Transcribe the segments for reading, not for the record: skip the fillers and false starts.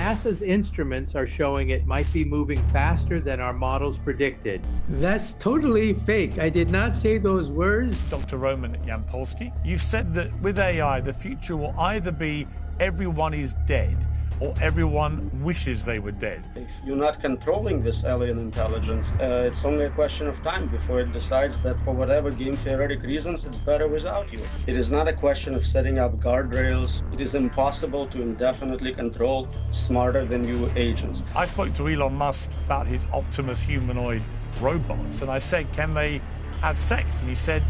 NASA's instruments are showing it might be moving faster than our models predicted. That's totally fake. I did not say those words. Dr. Roman Yampolskiy, you've said that with AI, the future will either be everyone is dead or everyone wishes they were dead. If you're not controlling this alien intelligence, it's only a question of time before it decides that for whatever game theoretic reasons, it's better without you. It is not a question of setting up guardrails. It is impossible to indefinitely control smarter than you agents. I spoke to Elon Musk about his Optimus humanoid robots, and I said, can they have sex? And he said,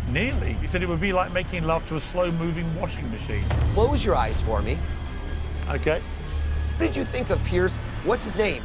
nearly. He said it would be like making love to a slow-moving washing machine. Close your eyes for me. Okay. What did you think of Piers? What's his name?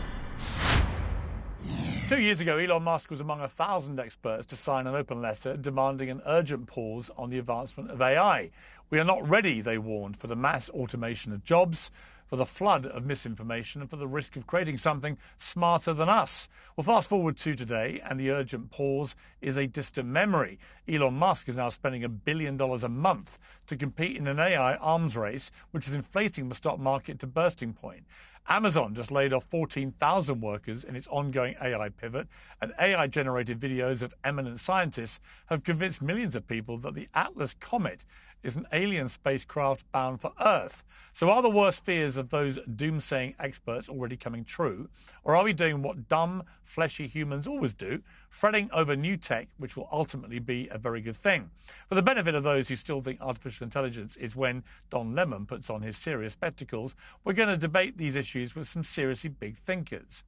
2 years ago, Elon Musk was among 1,000 experts to sign an open letter demanding an urgent pause on the advancement of AI. We are not ready, they warned, for the mass automation of jobs, for the flood of misinformation, and for the risk of creating something smarter than us. Well, fast forward to today, and the urgent pause is a distant memory. Elon Musk is now spending $1 billion a month to compete in an AI arms race, which is inflating the stock market to bursting point. Amazon just laid off 14,000 workers in its ongoing AI pivot, and AI-generated videos of eminent scientists have convinced millions of people that the Atlas comet is an alien spacecraft bound for Earth. So are the worst fears of those doomsaying experts already coming true? Or are we doing what dumb, fleshy humans always do, fretting over new tech, which will ultimately be a very good thing? For the benefit of those who still think artificial intelligence is when Don Lemon puts on his serious spectacles, we're going to debate these issues with some seriously big thinkers.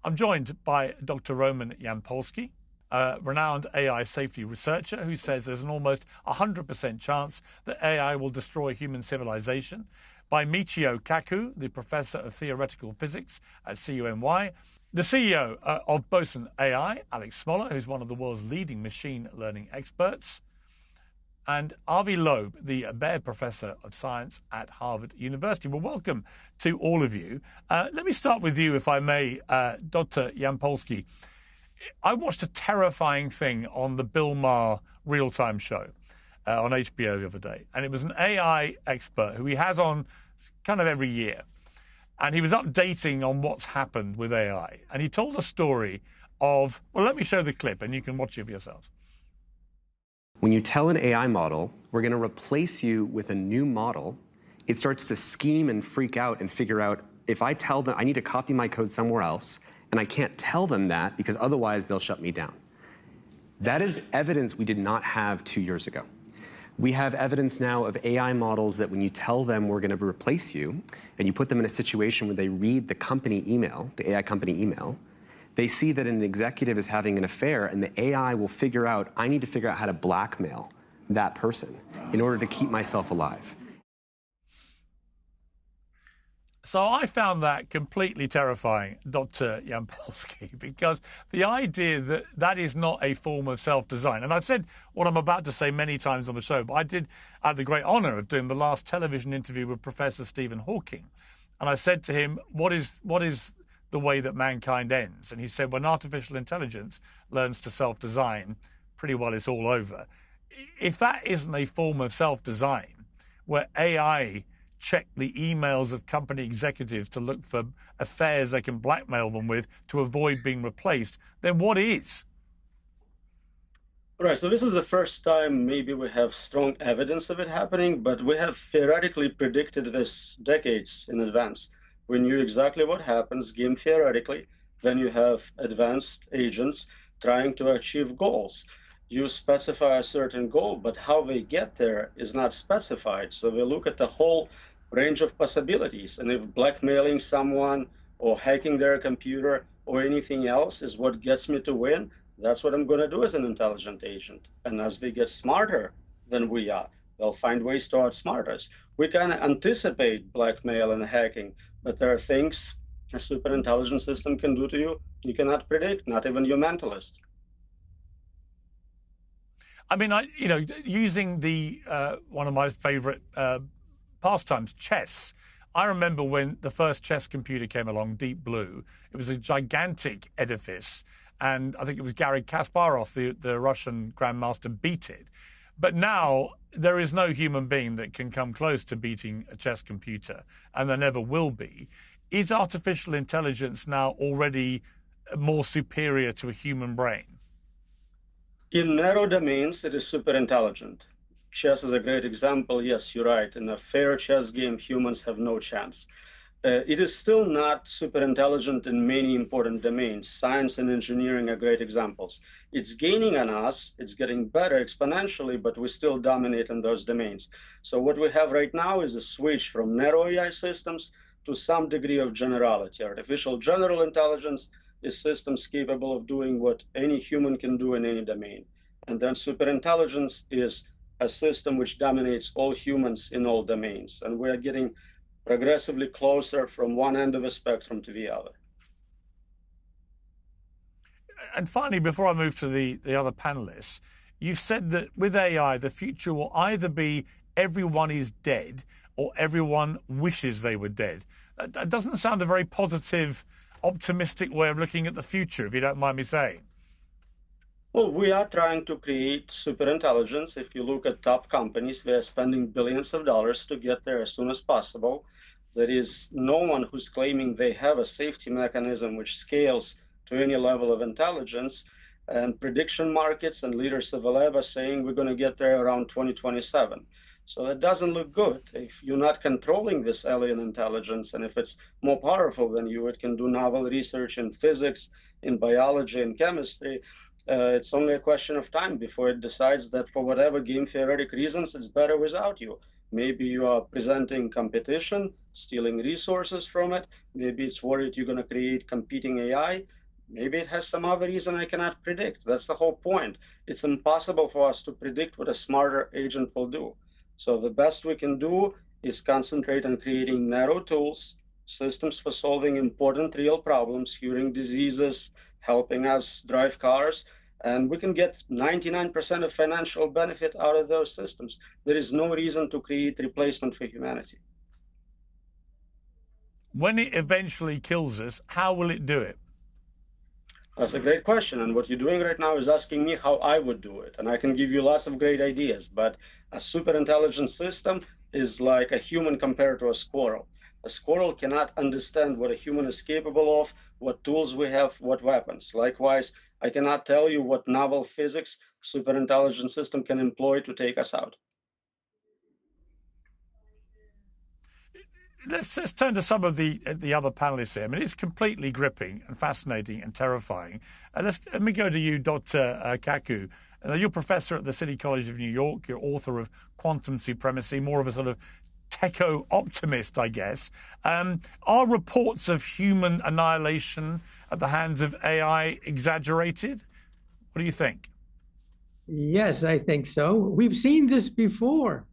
I'm joined by Dr. Roman Yampolskiy, a renowned AI safety researcher who says there's an almost 100% chance that AI will destroy human civilization, by Michio Kaku, the professor of theoretical physics at CUNY, the CEO of Boson AI, Alex Smola, who's one of the world's leading machine learning experts, and Avi Loeb, the Baird Professor of Science at Harvard University. Well, welcome to all of you. Let me start with you, if I may, Dr. Yampolskiy. I watched a terrifying thing on the Bill Maher real-time show on HBO the other day, and it was an AI expert who he has on kind of every year, and he was updating on what's happened with AI, and he told a story of, well, let me show the clip, and you can watch it for yourselves. When you tell an AI model, we're going to replace you with a new model, it starts to scheme and freak out and figure out, if I tell them I need to copy my code somewhere else, and I can't tell them that because otherwise they'll shut me down. That is evidence we did not have 2 years ago. We have evidence now of AI models that when you tell them we're going to replace you, and you put them in a situation where they read the company email, the AI company email, they see that an executive is having an affair, and the AI will figure out, I need to figure out how to blackmail that person in order to keep myself alive. So I found that completely terrifying, Dr. Yampolskiy, because the idea that that is not a form of self-design, and I've said what I'm about to say many times on the show, but I had the great honor of doing the last television interview with Professor Stephen Hawking, and I said to him, what is the way that mankind ends? And he said, when artificial intelligence learns to self-design, pretty well it's all over. If that isn't a form of self-design, where AI check the emails of company executives to look for affairs they can blackmail them with to avoid being replaced, then what is? Right, so this is the first time maybe we have strong evidence of it happening, but we have theoretically predicted this decades in advance. We knew exactly what happens, game theoretically. Then you have advanced agents trying to achieve goals. You specify a certain goal, but how they get there is not specified. So they look at the whole range of possibilities. And if blackmailing someone or hacking their computer or anything else is what gets me to win, that's what I'm going to do as an intelligent agent. And as they get smarter than we are, they'll find ways to outsmart us. We kind of anticipate blackmail and hacking, but there are things a superintelligent system can do to you you cannot predict, not even your mentalist. I mean, using the one of my favorite pastimes, chess. I remember when the first chess computer came along, Deep Blue. It was a gigantic edifice, and I think it was Garry Kasparov, the Russian grandmaster, beat it. But now there is no human being that can come close to beating a chess computer, and there never will be. Is artificial intelligence now already more superior to a human brain? In narrow domains, it is super intelligent. Chess is a great example. Yes, you're right. In a fair chess game, humans have no chance. It is still not super intelligent in many important domains. Science and engineering are great examples. It's gaining on us, it's getting better exponentially, but we still dominate in those domains. So what we have right now is a switch from narrow AI systems to some degree of generality. Artificial general intelligence is systems capable of doing what any human can do in any domain. And then superintelligence is a system which dominates all humans in all domains. And we're getting progressively closer from one end of the spectrum to the other. And finally, before I move to the other panelists, you've said that with AI, the future will either be everyone is dead or everyone wishes they were dead. That doesn't sound a very positive, optimistic way of looking at the future, if you don't mind me saying. Well, we are trying to create superintelligence. If you look at top companies, they are spending billions of dollars to get there as soon as possible. There is no one who's claiming they have a safety mechanism which scales to any level of intelligence. And prediction markets and leaders of the lab are saying we're going to get there around 2027. So that doesn't look good. If you're not controlling this alien intelligence, and if it's more powerful than you, it can do novel research in physics, in biology, and chemistry. It's only a question of time before it decides that for whatever game theoretic reasons, it's better without you. Maybe you are presenting competition, stealing resources from it. Maybe it's worried you're going to create competing AI. Maybe it has some other reason I cannot predict. That's the whole point. It's impossible for us to predict what a smarter agent will do. So the best we can do is concentrate on creating narrow tools, systems for solving important real problems, curing diseases, helping us drive cars, and we can get 99% of financial benefit out of those systems. There is no reason to create replacement for humanity. When it eventually kills us, how will it do it? That's a great question. And what you're doing right now is asking me how I would do it. And I can give you lots of great ideas, but a super intelligent system is like a human compared to a squirrel. A squirrel cannot understand what a human is capable of, what tools we have, what weapons. Likewise, I cannot tell you what novel physics superintelligent system can employ to take us out. Let's turn to some of the other panelists here. I mean, it's completely gripping and fascinating and terrifying. Let me go to you, Dr. Kaku. You're professor at the City College of New York. You're author of Quantum Supremacy, more of a sort of techo-optimist, I guess. Are reports of human annihilation at the hands of AI exaggerated? What do you think? Yes, I think so. We've seen this before.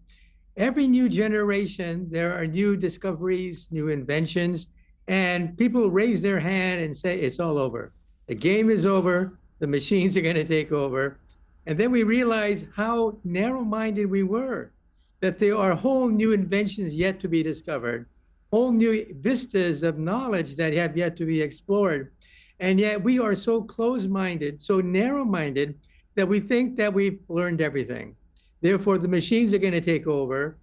Every new generation, there are new discoveries, new inventions, and people raise their hand and say, it's all over. The game is over. The machines are going to take over. And then we realize how narrow-minded we were, that there are whole new inventions yet to be discovered, whole new vistas of knowledge that have yet to be explored. And yet we are so close-minded, so narrow-minded, that we think that we've learned everything. Therefore, the machines are going to take over.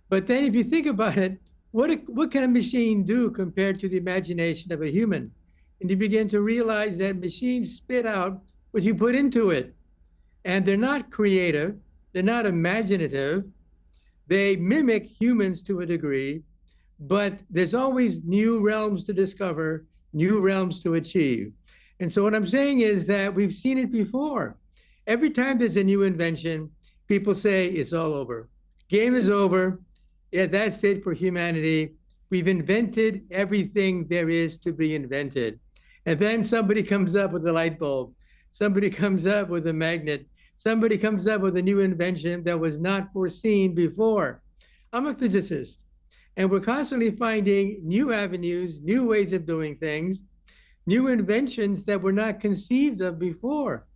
But then if you think about it, what can a machine do compared to the imagination of a human? And you begin to realize that machines spit out what you put into it. And they're not creative. They're not imaginative. They mimic humans to a degree, but there's always new realms to discover, new realms to achieve. And so what I'm saying is that we've seen it before. Every time there's a new invention, people say it's all over. Game is over. Yeah, that's it for humanity. We've invented everything there is to be invented. And then somebody comes up with a light bulb. Somebody comes up with a magnet. Somebody comes up with a new invention that was not foreseen before. I'm a physicist, and we're constantly finding new avenues, new ways of doing things, new inventions that were not conceived of before.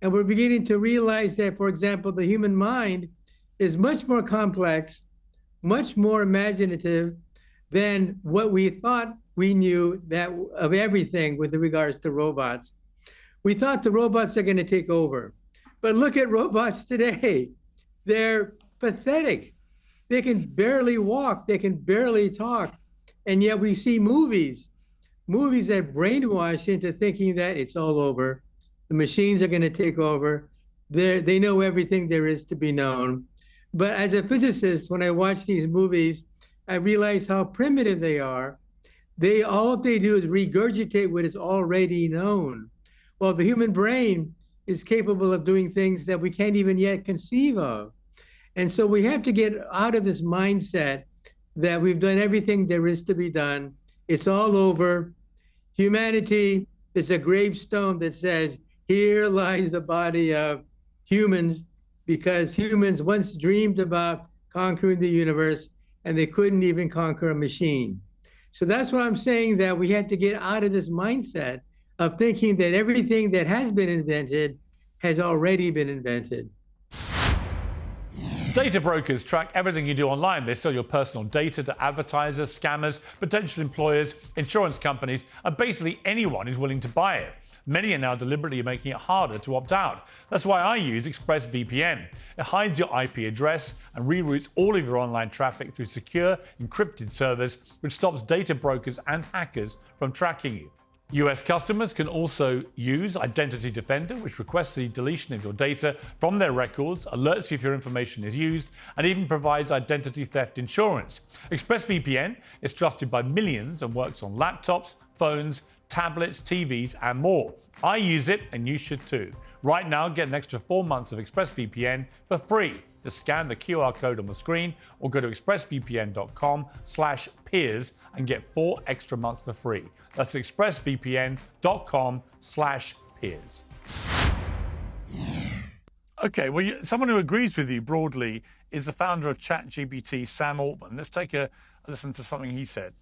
And we're beginning to realize that, for example, the human mind is much more complex, much more imaginative than what we thought we knew that of everything with regards to robots. We thought the robots are going to take over. But look at robots today. They're pathetic. They can barely walk. They can barely talk. And yet we see movies that brainwash into thinking that it's all over. The machines are going to take over. They know everything there is to be known. But as a physicist, when I watch these movies, I realize how primitive they are. All they do is regurgitate what is already known. Well, the human brain is capable of doing things that we can't even yet conceive of. And so we have to get out of this mindset that we've done everything there is to be done. It's all over. Humanity is a gravestone that says, here lies the body of humans, because humans once dreamed about conquering the universe and they couldn't even conquer a machine. So that's why I'm saying that we have to get out of this mindset of thinking that everything that has been invented has already been invented. Data brokers track everything you do online. They sell your personal data to advertisers, scammers, potential employers, insurance companies, and basically anyone who's willing to buy it. Many are now deliberately making it harder to opt out. That's why I use ExpressVPN. It hides your IP address and reroutes all of your online traffic through secure, encrypted servers, which stops data brokers and hackers from tracking you. US customers can also use Identity Defender, which requests the deletion of your data from their records, alerts you if your information is used, and even provides identity theft insurance. ExpressVPN is trusted by millions and works on laptops, phones, tablets, TVs, and more. I use it, and you should too. Right now, get an extra 4 months of ExpressVPN for free. Just scan the QR code on the screen or go to expressvpn.com/peers and get 4 extra months for free. That's expressvpn.com/peers. Okay, well, someone who agrees with you broadly is the founder of ChatGPT, Sam Altman. Let's take a listen to something he said.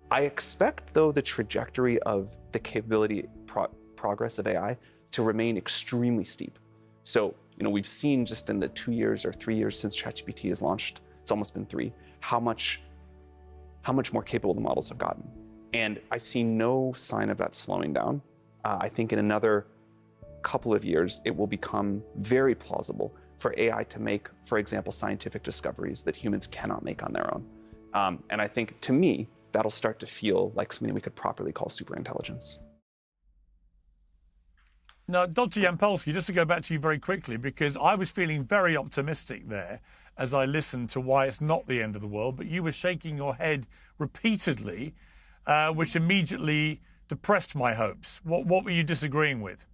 I expect, though, the trajectory of the capability progress of AI to remain extremely steep. So, we've seen just in the 2 years or 3 years since ChatGPT has launched, it's almost been 3, how much more capable the models have gotten. And I see no sign of that slowing down. I think in another couple of years, it will become very plausible for AI to make, for example, scientific discoveries that humans cannot make on their own. And I think, to me, that'll start to feel like something we could properly call superintelligence. Now, Dr. Yampolskiy, just to go back to you very quickly, because I was feeling very optimistic there as I listened to why it's not the end of the world, but you were shaking your head repeatedly, which immediately depressed my hopes. What were you disagreeing with?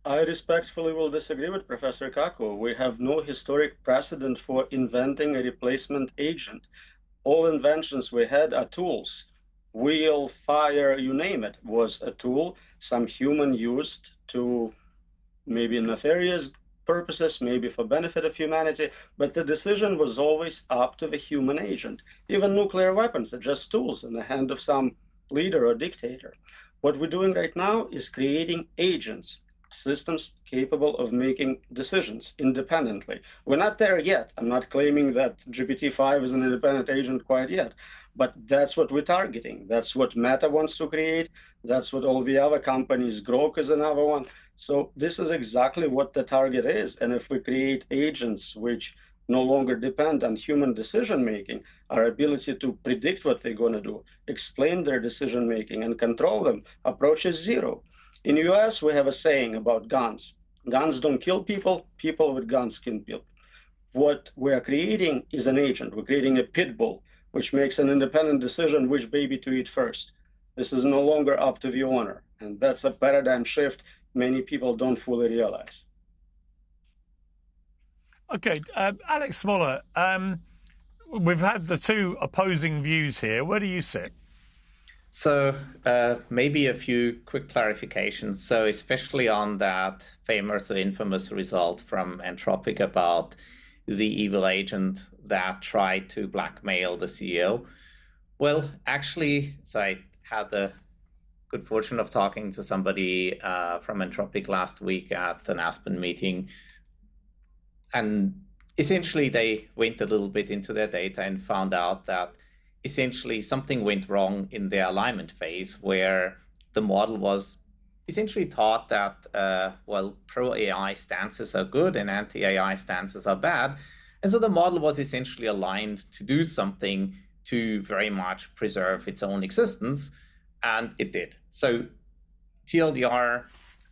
I respectfully will disagree with Professor Kaku. We have no historic precedent for inventing a replacement agent. All inventions we had are tools. Wheel, fire, you name it, was a tool some human used to maybe nefarious purposes, maybe for benefit of humanity, but the decision was always up to the human agent. Even nuclear weapons are just tools in the hand of some leader or dictator. What we're doing right now is creating agents, systems capable of making decisions independently. We're not there yet. I'm not claiming that GPT-5 is an independent agent quite yet, but that's what we're targeting. That's what Meta wants to create. That's what all the other companies, Grok is another one. So this is exactly what the target is. And if we create agents which no longer depend on human decision-making, our ability to predict what they're going to do, explain their decision-making, and control them approaches zero. In the US, we have a saying about guns. Guns don't kill people, people with guns can kill. What we're creating is an agent. We're creating a pit bull, which makes an independent decision which baby to eat first. This is no longer up to the owner. And that's a paradigm shift many people don't fully realize. Okay, Alex Smola, we've had the two opposing views here. Where do you sit? So maybe a few quick clarifications. So especially on that famous or infamous result from Anthropic about the evil agent that tried to blackmail the CEO. Well, actually, so I had the good fortune of talking to somebody from Anthropic last week at an Aspen meeting. And essentially, they went a little bit into their data and found out that essentially something went wrong in their alignment phase where the model was essentially taught that, well, pro-AI stances are good and anti-AI stances are bad. And so the model was essentially aligned to do something to very much preserve its own existence, and it did. So TLDR,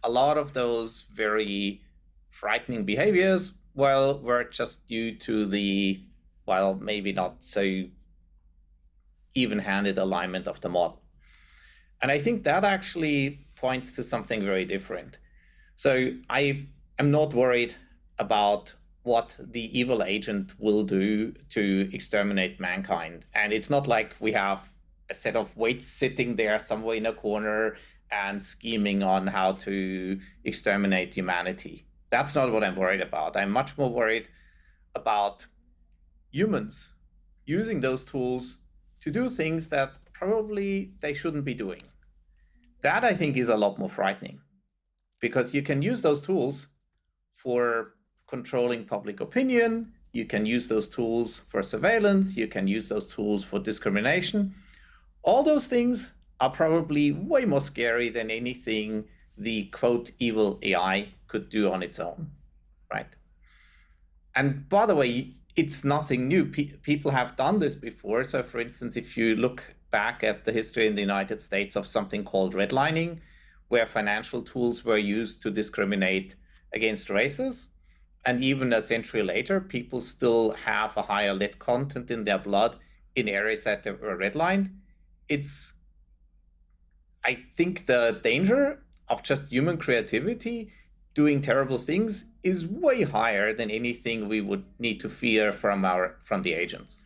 a lot of those very frightening behaviors, well, were just due to the, well, maybe not so even-handed alignment of the model. And I think that actually points to something very different. So I am not worried about what the evil agent will do to exterminate mankind. And it's not like we have a set of weights sitting there somewhere in a corner and scheming on how to exterminate humanity. That's not what I'm worried about. I'm much more worried about humans using those tools to do things that probably they shouldn't be doing. That, I think, is a lot more frightening, because you can use those tools for controlling public opinion, you can use those tools for surveillance, you can use those tools for discrimination. All those things are probably way more scary than anything the quote evil AI could do on its own, right? And by the way, it's nothing new. People have done this before. So for instance, if you look back at the history in the United States of something called redlining, where financial tools were used to discriminate against races, and even a century later, people still have a higher lead content in their blood in areas that were redlined. It's, I think, the danger of just human creativity doing terrible things is way higher than anything we would need to fear from the agents.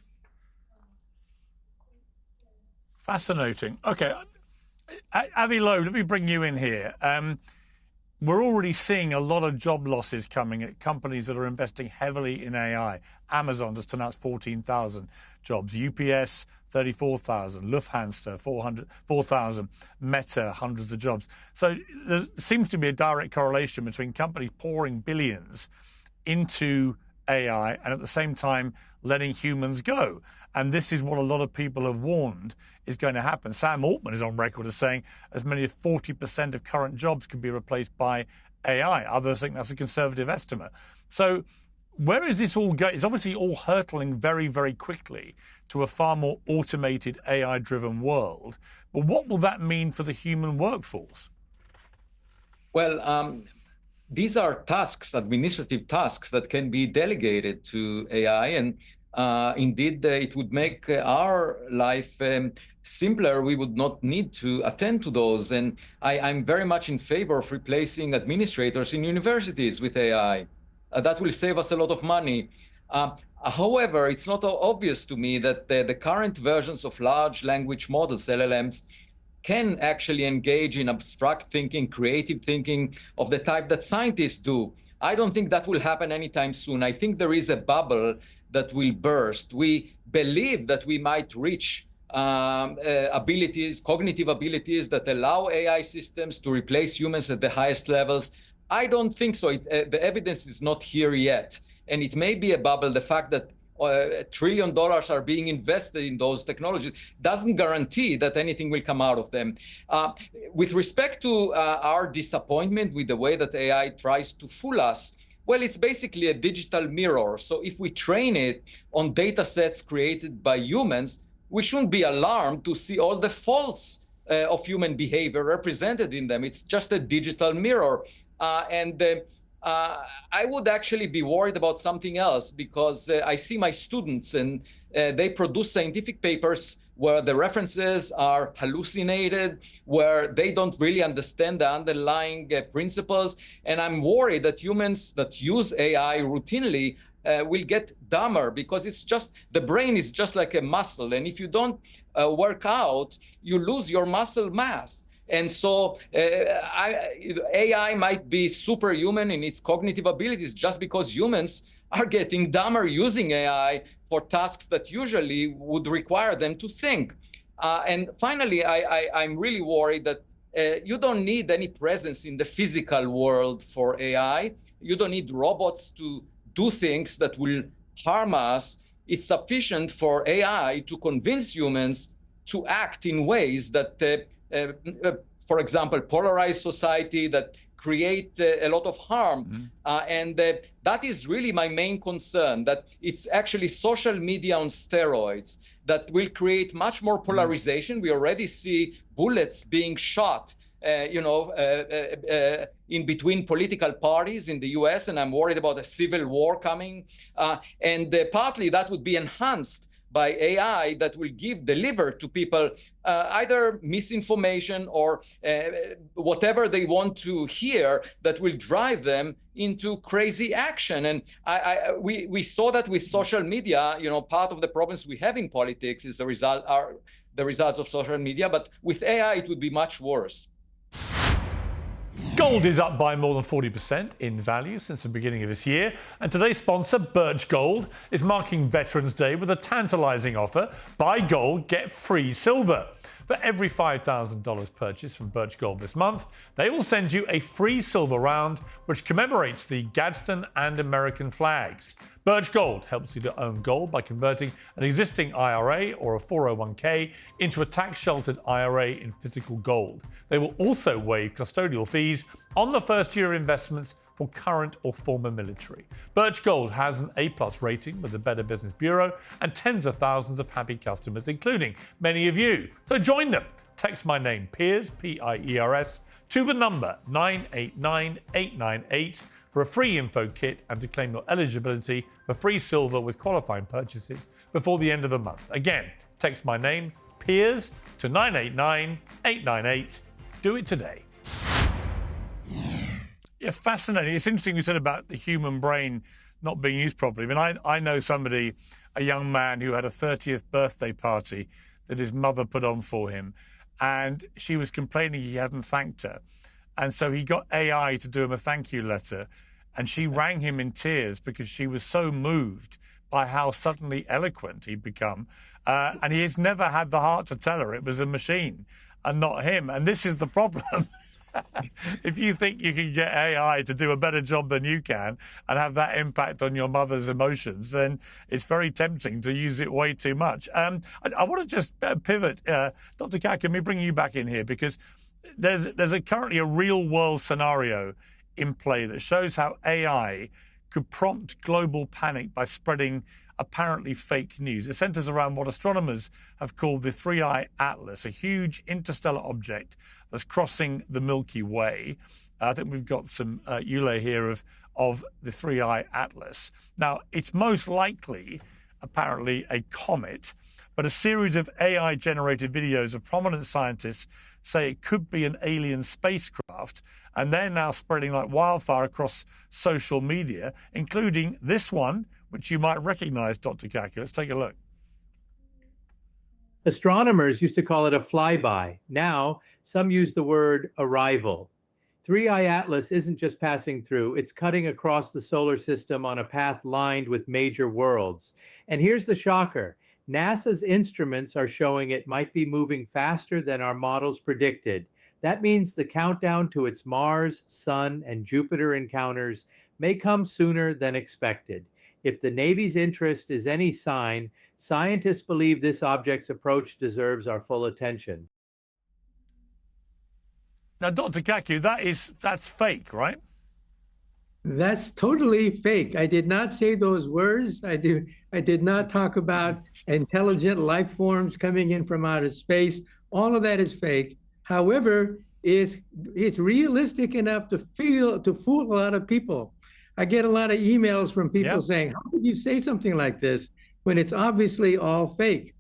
Fascinating. Okay, Avi Loeb, let me bring you in here. We're already seeing a lot of job losses coming at companies that are investing heavily in AI. Amazon just announced 14,000 jobs, UPS 34,000, Lufthansa 4,000, Meta hundreds of jobs. So there seems to be a direct correlation between companies pouring billions into AI and at the same time letting humans go. And this is what a lot of people have warned is going to happen. Sam Altman is on record as saying as many as 40% of current jobs could be replaced by AI. Others think that's a conservative estimate. So where is this all going? It's obviously all hurtling very, very quickly to a far more automated AI-driven world. But what will that mean for the human workforce? Well, these are tasks, administrative tasks that can be delegated to AI, and indeed it would make our life simpler. We would not need to attend to those. And I'm very much in favor of replacing administrators in universities with AI. That will save us a lot of money. However, it's not obvious to me that the current versions of large language models, LLMs, can actually engage in abstract thinking, creative thinking of the type that scientists do. I don't think that will happen anytime soon. I think there is a bubble that will burst. We believe that we might reach abilities, cognitive abilities that allow AI systems to replace humans at the highest levels. I don't think so. The evidence is not here yet. And it may be a bubble. The fact that $1 trillion are being invested in those technologies doesn't guarantee that anything will come out of them. With respect to our disappointment with the way that AI tries to fool us, well, it's basically a digital mirror. So if we train it on data sets created by humans, we shouldn't be alarmed to see all the faults of human behavior represented in them. It's just a digital mirror. I would actually be worried about something else, because I see my students and they produce scientific papers where the references are hallucinated, where they don't really understand the underlying principles. And I'm worried that humans that use AI routinely will get dumber, because it's just, the brain is just like a muscle. And if you don't work out, you lose your muscle mass. And so AI might be superhuman in its cognitive abilities just because humans are getting dumber using AI for tasks that usually would require them to think. And finally, I'm really worried that you don't need any presence in the physical world for AI. You don't need robots to do things that will harm us. It's sufficient for AI to convince humans to act in ways that for example, polarized society that create a lot of harm. And that is really my main concern, that it's actually social media on steroids that will create much more polarization. We already see bullets being shot in between political parties in the US, and I'm worried about a civil war coming. And partly that would be enhanced by AI that will deliver to people either misinformation or whatever they want to hear that will drive them into crazy action. And we saw that with social media. Part of the problems we have in politics is the results of social media, but with AI it would be much worse. Gold is up by more than 40% in value since the beginning of this year. And today's sponsor, Birch Gold, is marking Veterans Day with a tantalizing offer. Buy gold, get free silver. For every $5,000 purchase from Birch Gold this month, they will send you a free silver round which commemorates the Gadsden and American flags. Birch Gold helps you to own gold by converting an existing IRA or a 401k into a tax-sheltered IRA in physical gold. They will also waive custodial fees on the first year investments for current or former military. Birch Gold has an A+ rating with the Better Business Bureau and tens of thousands of happy customers, including many of you. So join them. Text my name, Piers, P-I-E-R-S, to the number 989898 for a free info kit and to claim your eligibility for free silver with qualifying purchases before the end of the month. Again, text my name, Piers, to 989898. Do it today. Yeah, fascinating. It's interesting you said about the human brain not being used properly. I mean, I know somebody, a young man who had a 30th birthday party that his mother put on for him, and she was complaining he hadn't thanked her. And so he got AI to do him a thank you letter, and she rang him in tears because she was so moved by how suddenly eloquent he'd become. And he has never had the heart to tell her it was a machine and not him. And this is the problem. If you think you can get AI to do a better job than you can and have that impact on your mother's emotions, then it's very tempting to use it way too much. I want to just pivot. Dr. Kaku, let me bring you back in here, because there's currently a real-world scenario in play that shows how AI could prompt global panic by spreading apparently fake news. It centers around what astronomers have called the 3-Eye Atlas, a huge interstellar object that's crossing the Milky Way. I think we've got some EULA here of the 3-Eye Atlas. Now, it's most likely, apparently, a comet, but a series of AI-generated videos of prominent scientists say it could be an alien spacecraft, and they're now spreading like wildfire across social media, including this one, which you might recognize, Dr. Kaku. Let's take a look. Astronomers used to call it a flyby. Now, some use the word arrival. 3-Eye Atlas isn't just passing through, it's cutting across the solar system on a path lined with major worlds. And here's the shocker. NASA's instruments are showing it might be moving faster than our models predicted. That means the countdown to its Mars, Sun, and Jupiter encounters may come sooner than expected. If the Navy's interest is any sign, scientists believe this object's approach deserves our full attention. Now, Dr. Kaku, that's fake, right? That's totally fake. I did not say those words. I did not talk about intelligent life forms coming in from outer space. All of that is fake. However, it's realistic enough to fool a lot of people. I get a lot of emails from people saying, how could you say something like this when it's obviously all fake?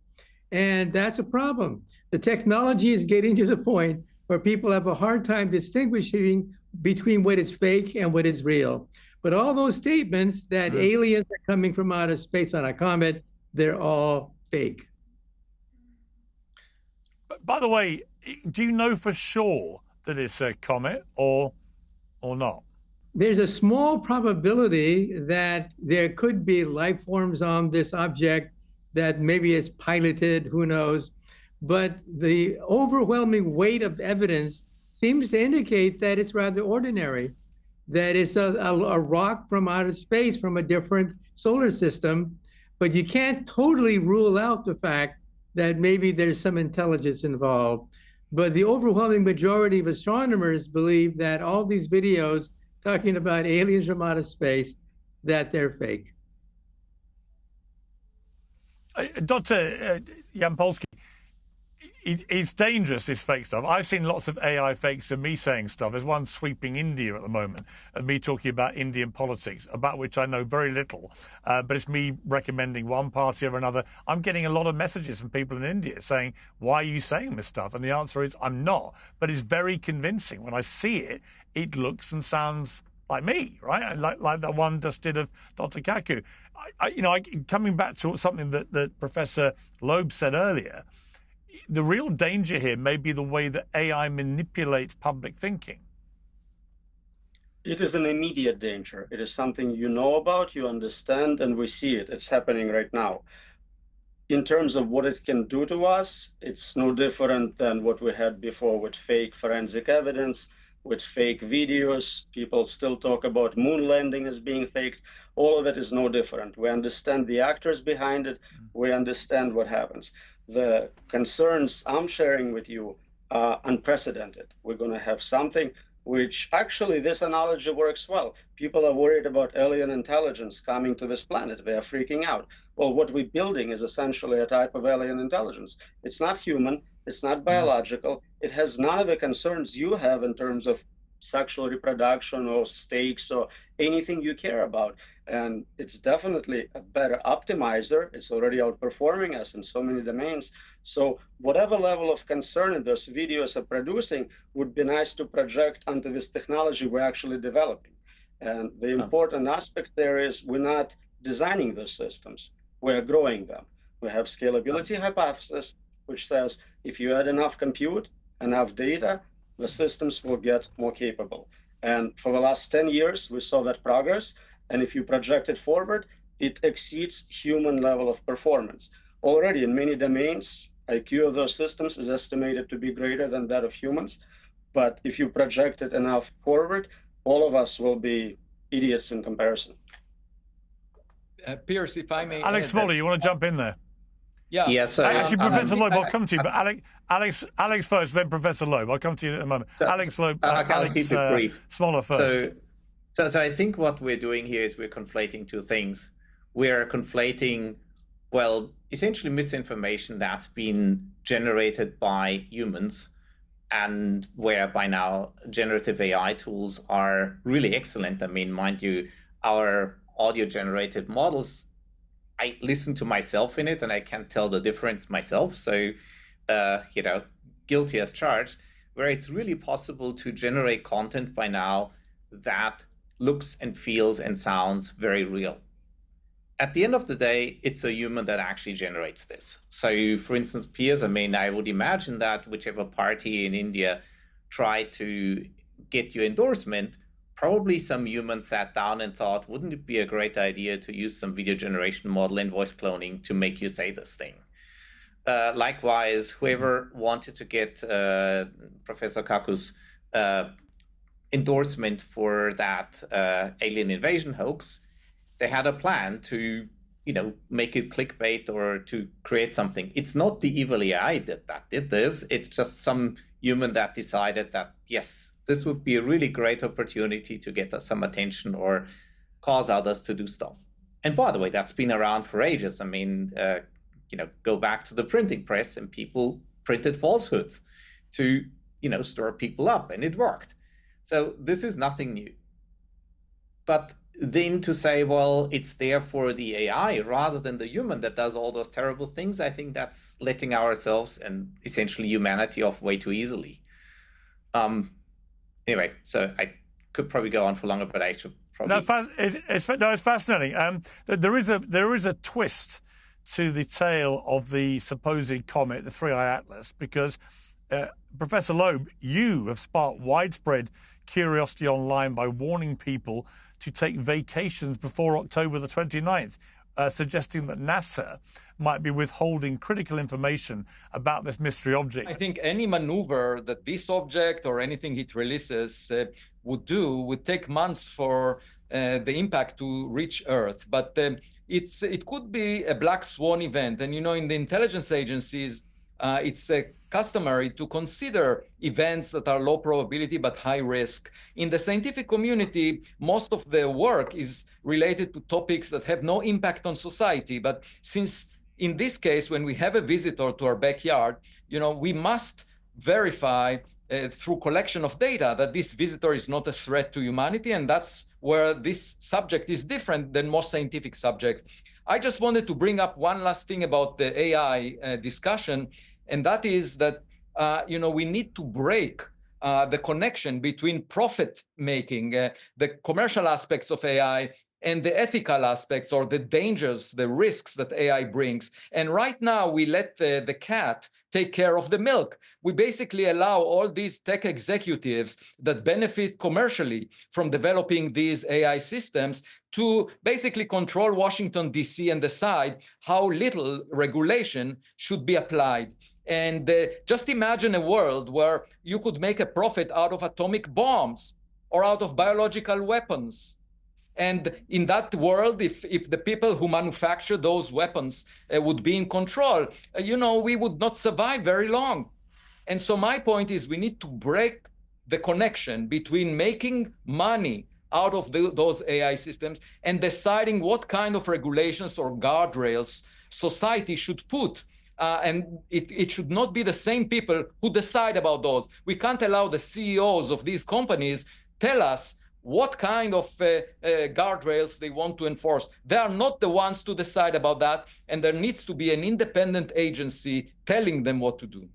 And that's a problem. The technology is getting to the point where people have a hard time distinguishing between what is fake and what is real. But all those statements that aliens are coming from outer space on a comet, they're all fake. But by the way, do you know for sure that it's a comet or not? There's a small probability that there could be life forms on this object, that maybe it's piloted, who knows. But the overwhelming weight of evidence seems to indicate that it's rather ordinary, that it's a rock from outer space, from a different solar system. But you can't totally rule out the fact that maybe there's some intelligence involved. But the overwhelming majority of astronomers believe that all these videos talking about aliens from outer space, that they're fake. Dr. Yampolskiy, it's dangerous, this fake stuff. I've seen lots of AI fakes of me saying stuff. There's one sweeping India at the moment, of me talking about Indian politics, about which I know very little. But it's me recommending one party or another. I'm getting a lot of messages from people in India saying, why are you saying this stuff? And the answer is, I'm not. But it's very convincing. When I see it, it looks and sounds like me, right? Like the one just did of Dr. Kaku. Coming back to something that Professor Loeb said earlier, the real danger here may be the way that AI manipulates public thinking. It is an immediate danger. It is something you know about, you understand, and we see it. It's happening right now. In terms of what it can do to us, it's no different than what we had before with fake forensic evidence, with fake videos. People still talk about moon landing as being faked. All of it is no different. We understand the actors behind it. We understand what happens. The concerns I'm sharing with you are unprecedented. We're going to have something which actually this analogy works well. People are worried about alien intelligence coming to this planet. They are freaking out. Well, what we're building is essentially a type of alien intelligence. It's not human. It's not biological. It has none of the concerns you have in terms of sexual reproduction or stakes or anything you care about. And it's definitely a better optimizer. It's already outperforming us in so many domains. So whatever level of concern those videos are producing would be nice to project onto this technology we're actually developing. And the important aspect there is we're not designing those systems. We're growing them. We have scalability hypothesis, which says if you add enough compute, enough data, the systems will get more capable. And for the last 10 years, we saw that progress. And if you project it forward, it exceeds human level of performance. Already in many domains, IQ of those systems is estimated to be greater than that of humans. But if you project it enough forward, all of us will be idiots in comparison. Piers, if I may. Alex Smola, you want to jump in there? Yeah. Yes. Actually, Professor Loeb, I'll come to you. But Alex first, then Professor Loeb. I'll come to you in a moment. Alex Loeb, I'll keep it brief. Smola first. So I think what we're doing here is we're conflating two things. We're conflating, well, essentially misinformation that's been generated by humans, and where by now generative AI tools are really excellent. I mean, mind you, our audio-generated models, I listen to myself in it and I can't tell the difference myself. So, guilty as charged, where it's really possible to generate content by now that looks and feels and sounds very real. At the end of the day, it's a human that actually generates this. So for instance, Piers, I would imagine that whichever party in India tried to get your endorsement, probably some human sat down and thought, wouldn't it be a great idea to use some video generation model and voice cloning to make you say this thing? Likewise, whoever wanted to get Professor Kaku's endorsement for that alien invasion hoax, they had a plan to, make it clickbait or to create something. It's not the evil AI that did this. It's just some human that decided that, yes, this would be a really great opportunity to get some attention or cause others to do stuff. And by the way, that's been around for ages. Go back to the printing press and people printed falsehoods to, stir people up, and it worked. So this is nothing new. But then to say, well, it's there for the AI rather than the human that does all those terrible things, I think that's letting ourselves and essentially humanity off way too easily. Anyway, so I could probably go on for longer, but I should probably... It's fascinating. There is a twist to the tale of the supposed comet, the Three-Eye Atlas, because Professor Loeb, you have sparked widespread curiosity online by warning people to take vacations before October the 29th, suggesting that NASA might be withholding critical information about this mystery object. I think any maneuver that this object or anything it releases would take months for the impact to reach Earth. But it could be a black swan event. And, in the intelligence agencies, it's customary to consider events that are low probability but high risk. In the scientific community, most of the work is related to topics that have no impact on society. But since in this case, when we have a visitor to our backyard, we must verify through collection of data that this visitor is not a threat to humanity. And that's where this subject is different than most scientific subjects. I just wanted to bring up one last thing about the AI discussion, and that is that we need to break the connection between profit making, the commercial aspects of AI, and the ethical aspects or the dangers, the risks that AI brings. And right now, we let the cat take care of the milk. We basically allow all these tech executives that benefit commercially from developing these AI systems to basically control Washington, D.C. and decide how little regulation should be applied. And just imagine a world where you could make a profit out of atomic bombs or out of biological weapons. And in that world, if the people who manufacture those weapons would be in control, we would not survive very long. And so my point is we need to break the connection between making money out of those AI systems and deciding what kind of regulations or guardrails society should put. And it should not be the same people who decide about those. We can't allow the CEOs of these companies tell us what kind of guardrails they want to enforce. They are not the ones to decide about that, and there needs to be an independent agency telling them what to do.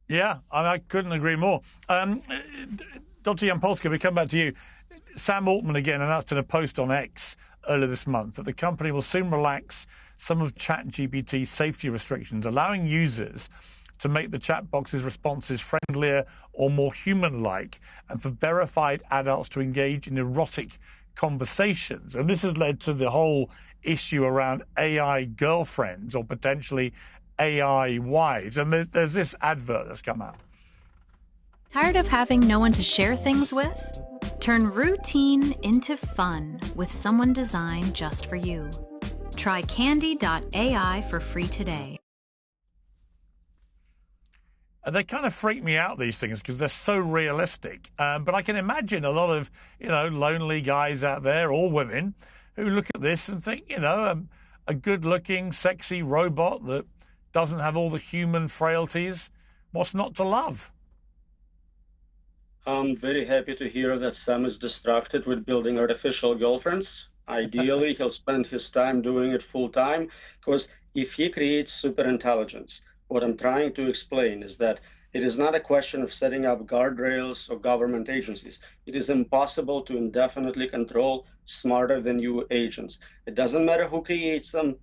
Yeah, I couldn't agree more. Dr. Yampolskiy, we come back to you. Sam Altman again announced in a post on X earlier this month that the company will soon relax some of ChatGPT's safety restrictions, allowing users to make the chat box's responses friendlier or more human-like, and for verified adults to engage in erotic conversations. And this has led to the whole issue around AI girlfriends or potentially AI wives. And there's this advert that's come out. Tired of having no one to share things with? Turn routine into fun with someone designed just for you. Try candy.ai for free today. They kind of freak me out, these things, because they're so realistic. But I can imagine a lot of, lonely guys out there, or women, who look at this and think, a good-looking, sexy robot that doesn't have all the human frailties, what's not to love? I'm very happy to hear that Sam is distracted with building artificial girlfriends. Ideally, he'll spend his time doing it full-time, because if he creates superintelligence, what I'm trying to explain is that it is not a question of setting up guardrails or government agencies. It is impossible to indefinitely control smarter than you agents. It doesn't matter who creates them,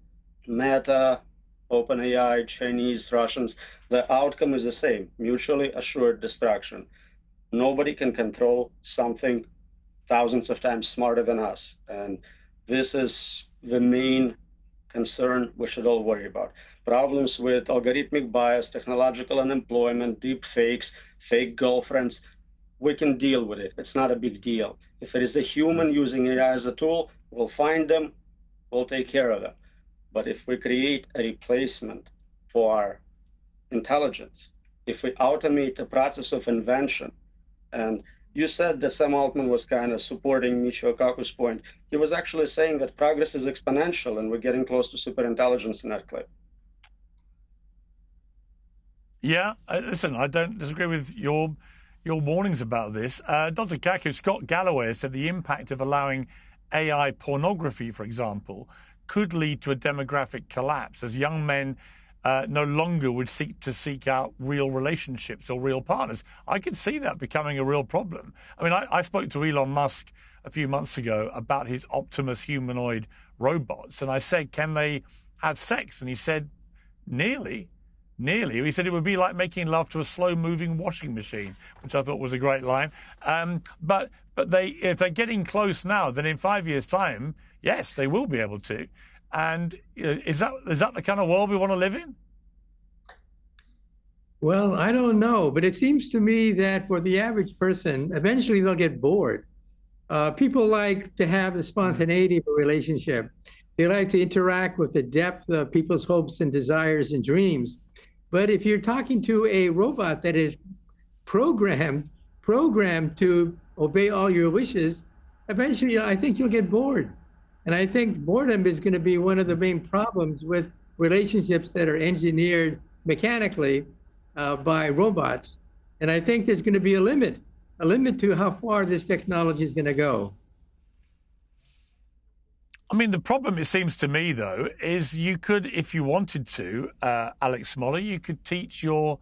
Meta, OpenAI, Chinese, Russians, the outcome is the same, mutually assured destruction. Nobody can control something thousands of times smarter than us. And this is the main concern we should all worry about. Problems with algorithmic bias, technological unemployment, deep fakes, fake girlfriends, we can deal with it. It's not a big deal. If it is a human using AI as a tool, we'll find them, we'll take care of them. But if we create a replacement for our intelligence, if we automate the process of invention, and you said that Sam Altman was kind of supporting Michio Kaku's point. He was actually saying that progress is exponential and we're getting close to superintelligence in that clip. Yeah, listen, I don't disagree with your warnings about this. Dr. Kaku, Scott Galloway said the impact of allowing AI pornography, for example, could lead to a demographic collapse as young men no longer would seek out real relationships or real partners. I could see that becoming a real problem. I mean, I spoke to Elon Musk a few months ago about his Optimus humanoid robots, and I said, can they have sex? And he said, nearly. He said it would be like making love to a slow-moving washing machine, which I thought was a great line. But if they're getting close now, then in 5 years' time, yes, they will be able to. And is that the kind of world we want to live in? Well, I don't know, but it seems to me that for the average person, eventually they'll get bored. People like to have the spontaneity of a relationship. They like to interact with the depth of people's hopes and desires and dreams. But if you're talking to a robot that is programmed to obey all your wishes, eventually I think you'll get bored. And I think boredom is going to be one of the main problems with relationships that are engineered mechanically by robots. And I think there's going to be a limit to how far this technology is going to go. I mean, the problem, it seems to me, though, is you could, if you wanted to, Alex Smola, you could teach your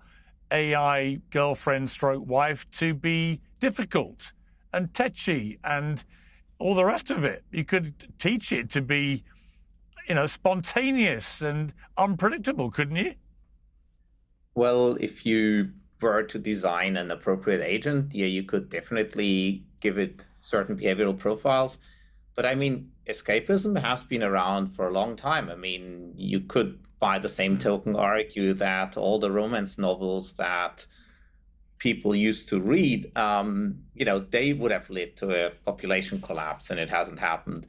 AI girlfriend stroke wife to be difficult and tetchy and all the rest of it. You could teach it to be, spontaneous and unpredictable, couldn't you? Well, if you were to design an appropriate agent, yeah, you could definitely give it certain behavioral profiles. But I mean, escapism has been around for a long time. I mean, you could, by the same token, argue that all the romance novels that people used to read, they would have led to a population collapse, and it hasn't happened.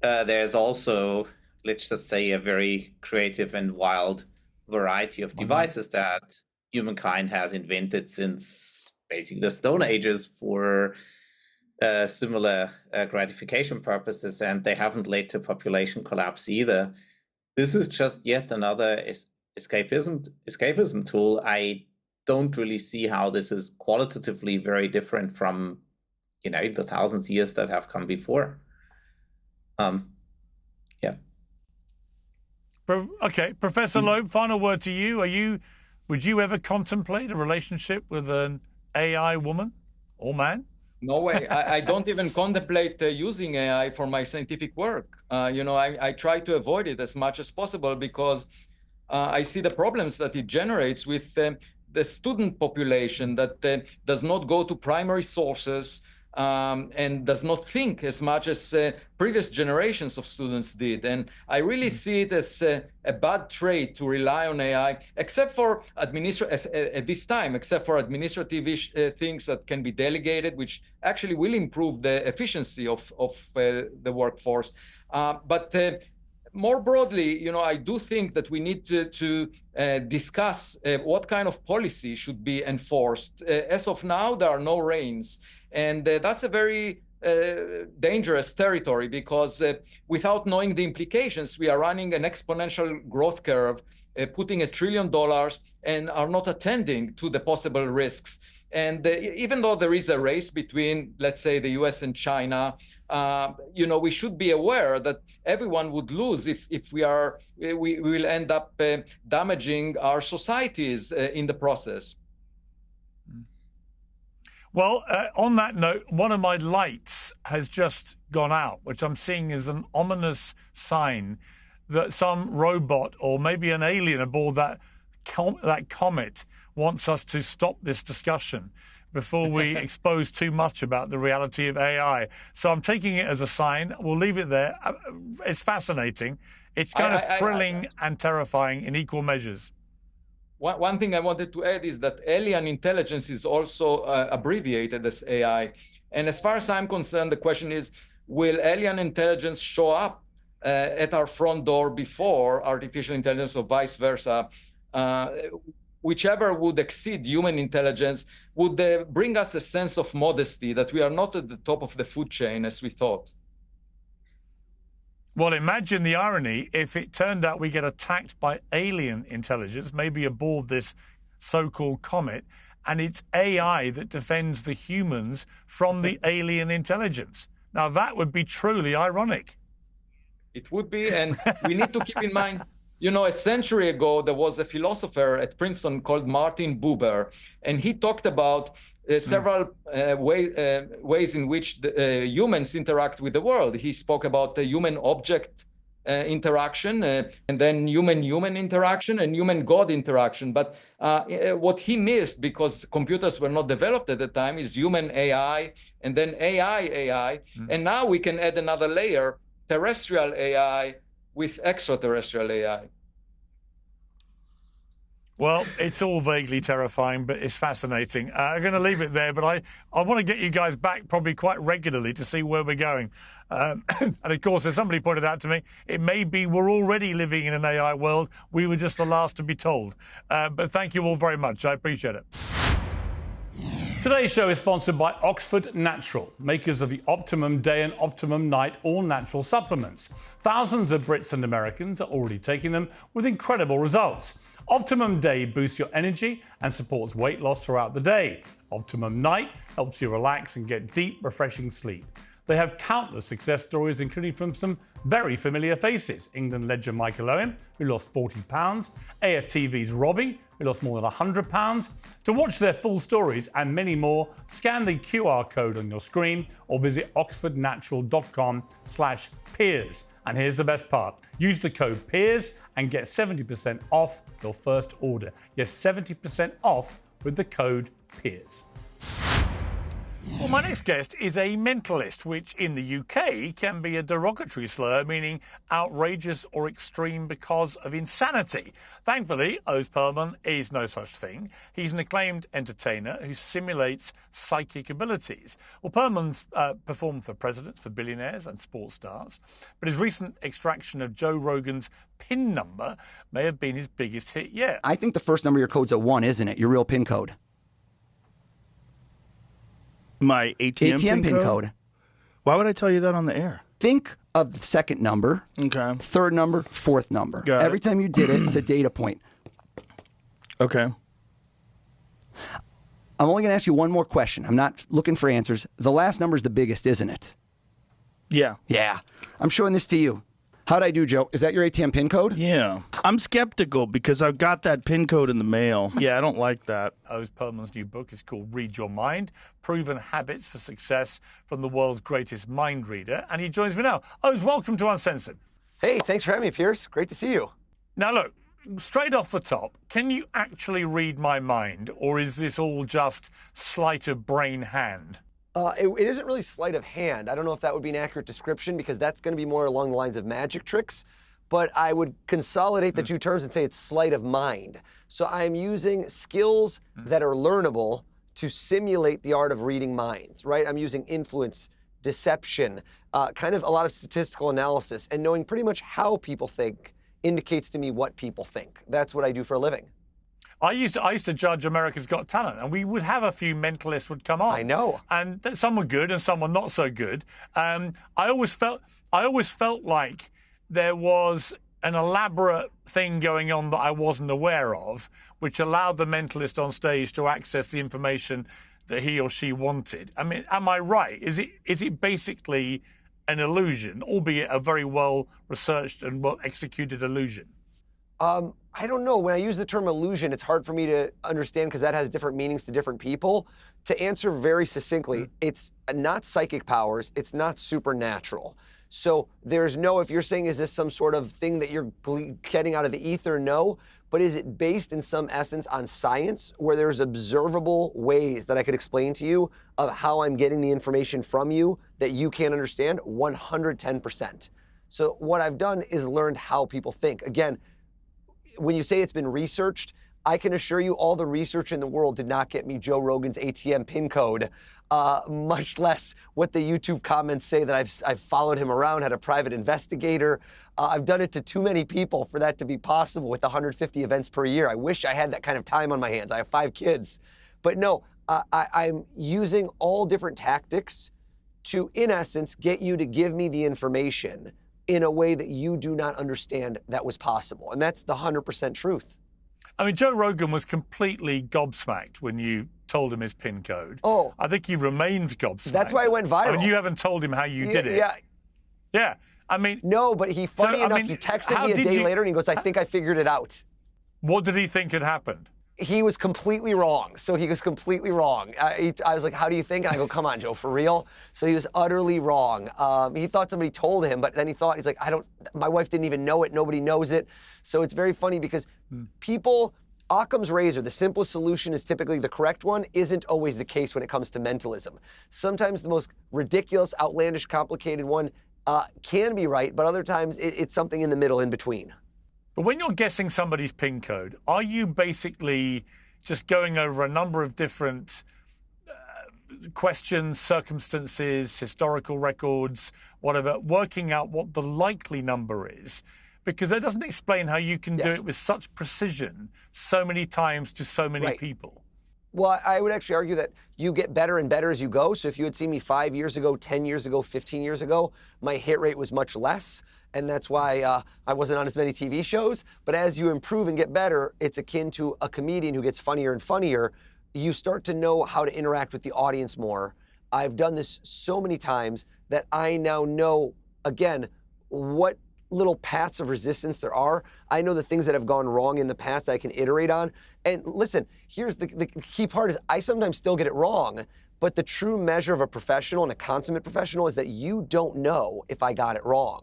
There's also, let's just say, a very creative and wild variety of devices that humankind has invented since basically the Stone Ages for similar gratification purposes, and they haven't led to population collapse either. This is just yet another escapism tool. I don't really see how this is qualitatively very different from, the thousands of years that have come before. Yeah. Okay, Professor Loeb, final word to you. Would you ever contemplate a relationship with an AI woman or man? No way. I don't even contemplate using AI for my scientific work. I try to avoid it as much as possible because I see the problems that it generates with the student population that does not go to primary sources and does not think as much as previous generations of students did. And I really see it as a bad trait to rely on AI, except for at this time, except for administrative things that can be delegated, which actually will improve the efficiency of the workforce. But more broadly, I do think that we need to discuss what kind of policy should be enforced. As of now, there are no reins. And that's a very dangerous territory because without knowing the implications, we are running an exponential growth curve, putting $1 trillion and are not attending to the possible risks. And even though there is a race between, let's say, the US and China, we should be aware that everyone would lose if we will end up damaging our societies in the process. Well, on that note, one of my lights has just gone out, which I'm seeing as an ominous sign that some robot or maybe an alien aboard that comet wants us to stop this discussion before we expose too much about the reality of AI. So I'm taking it as a sign. We'll leave it there. It's fascinating. It's kind of thrilling and terrifying in equal measures. One thing I wanted to add is that alien intelligence is also abbreviated as AI. And as far as I'm concerned, the question is, will alien intelligence show up at our front door before artificial intelligence or vice versa? Whichever would exceed human intelligence would bring us a sense of modesty that we are not at the top of the food chain as we thought. Well, imagine the irony if it turned out we get attacked by alien intelligence, maybe aboard this so-called comet, and it's AI that defends the humans from the alien intelligence. Now, that would be truly ironic. It would be, and we need to keep in mind, a century ago, there was a philosopher at Princeton called Martin Buber, and he talked about several ways in which humans interact with the world. He spoke about the human-object interaction, and then human-human interaction, and human-God interaction. But what he missed, because computers were not developed at the time, is human-AI, and then AI-AI. And now we can add another layer, terrestrial AI with extraterrestrial AI. Well, it's all vaguely terrifying, but it's fascinating. I'm going to leave it there, but I want to get you guys back probably quite regularly to see where we're going. And of course, as somebody pointed out to me, it may be we're already living in an AI world. We were just the last to be told. But thank you all very much. I appreciate it. Today's show is sponsored by Oxford Natural, makers of the Optimum Day and Optimum Night all-natural supplements. Thousands of Brits and Americans are already taking them with incredible results. Optimum Day boosts your energy and supports weight loss throughout the day. Optimum Night helps you relax and get deep, refreshing sleep. They have countless success stories, including from some very familiar faces. England legend Michael Owen, who lost 40 pounds, AFTV's Robbie, who lost more than 100 pounds. To watch their full stories and many more, scan the QR code on your screen or visit oxfordnatural.com/Piers. And here's the best part. Use the code Piers and get 70% off your first order. Yes, 70% off with the code Piers. Well, my next guest is a mentalist, which in the UK can be a derogatory slur, meaning outrageous or extreme because of insanity. Thankfully, Oz Pearlman is no such thing. He's an acclaimed entertainer who simulates psychic abilities. Well, Pearlman's performed for presidents, for billionaires and sports stars, but his recent extraction of Joe Rogan's PIN number may have been his biggest hit yet. I think the first number of your code's a 1, isn't it? Your real PIN code. My ATM PIN code? Why would I tell you that on the air? Think of the second number, okay, third number, fourth number. Got Every it. time you did it, it's a data point. Okay. I'm only going to ask you one more question. I'm not looking for answers. The last number is the biggest, isn't it? Yeah. Yeah. I'm showing this to you. How'd I do, Joe? Is that your ATM PIN code? Yeah. I'm skeptical because I've got that PIN code in the mail. Yeah, I don't like that. Oz Pearlman's new book is called Read Your Mind, Proven Habits for Success from the World's Greatest Mind Reader. And he joins me now. Oz, welcome to Uncensored. Hey, thanks for having me, Piers. Great to see you. Now, look, straight off the top, can you actually read my mind, or is this all just sleight of brain hand? It isn't really sleight of hand. I don't know if that would be an accurate description because that's going to be more along the lines of magic tricks. But I would consolidate the two terms and say it's sleight of mind. So I'm using skills that are learnable to simulate the art of reading minds, right? I'm using influence, deception, kind of a lot of statistical analysis, and knowing pretty much how people think indicates to me what people think. That's what I do for a living. I used to judge America's Got Talent, and we would have a few mentalists would come on. I know. And some were good and some were not so good. I always felt like there was an elaborate thing going on that I wasn't aware of, which allowed the mentalist on stage to access the information that he or she wanted. I mean, am I right? Is it basically an illusion, albeit a very well-researched and well-executed illusion? I don't know. When I use the term illusion, it's hard for me to understand because that has different meanings to different people. To answer very succinctly, it's not psychic powers. It's not supernatural. So there's no, if you're saying, is this some sort of thing that you're getting out of the ether? No. But is it based in some essence on science where there's observable ways that I could explain to you of how I'm getting the information from you that you can't understand? 110%. So what I've done is learned how people think. Again, when you say it's been researched, I can assure you all the research in the world did not get me Joe Rogan's ATM PIN code, much less what the YouTube comments say that I've followed him around, had a private investigator. I've done it to too many people for that to be possible with 150 events per year. I wish I had that kind of time on my hands. I have 5 kids. But no, I'm using all different tactics to, in essence, get you to give me the information in a way that you do not understand that was possible. And that's the 100% truth. I mean, Joe Rogan was completely gobsmacked when you told him his PIN code. Oh. I think he remains gobsmacked. That's why it went viral. I mean, you haven't told him how you did it. Yeah. Yeah. I mean... No, but he, funny enough, he texted me a day later and he goes, I think I figured it out. What did he think had happened? He was completely wrong. So he was completely wrong. I was like, how do you think? And I go, come on, Joe, for real? So he was utterly wrong. He thought somebody told him, but then he's like, my wife didn't even know it. Nobody knows it. So it's very funny because people, Occam's razor, the simplest solution is typically the correct one, isn't always the case when it comes to mentalism. Sometimes the most ridiculous, outlandish, complicated one can be right, but other times it's something in the middle, in between. But when you're guessing somebody's PIN code, are you basically just going over a number of different questions, circumstances, historical records, whatever, working out what the likely number is? Because that doesn't explain how you can do it with such precision so many times to so many people. Well, I would actually argue that you get better and better as you go. So if you had seen me 5 years ago, 10 years ago, 15 years ago, my hit rate was much less. And that's why I wasn't on as many TV shows. But as you improve and get better, it's akin to a comedian who gets funnier and funnier. You start to know how to interact with the audience more. I've done this so many times that I now know, again, what little paths of resistance there are. I know the things that have gone wrong in the past that I can iterate on. And listen, here's the key part is I sometimes still get it wrong, but the true measure of a professional and a consummate professional is that you don't know if I got it wrong,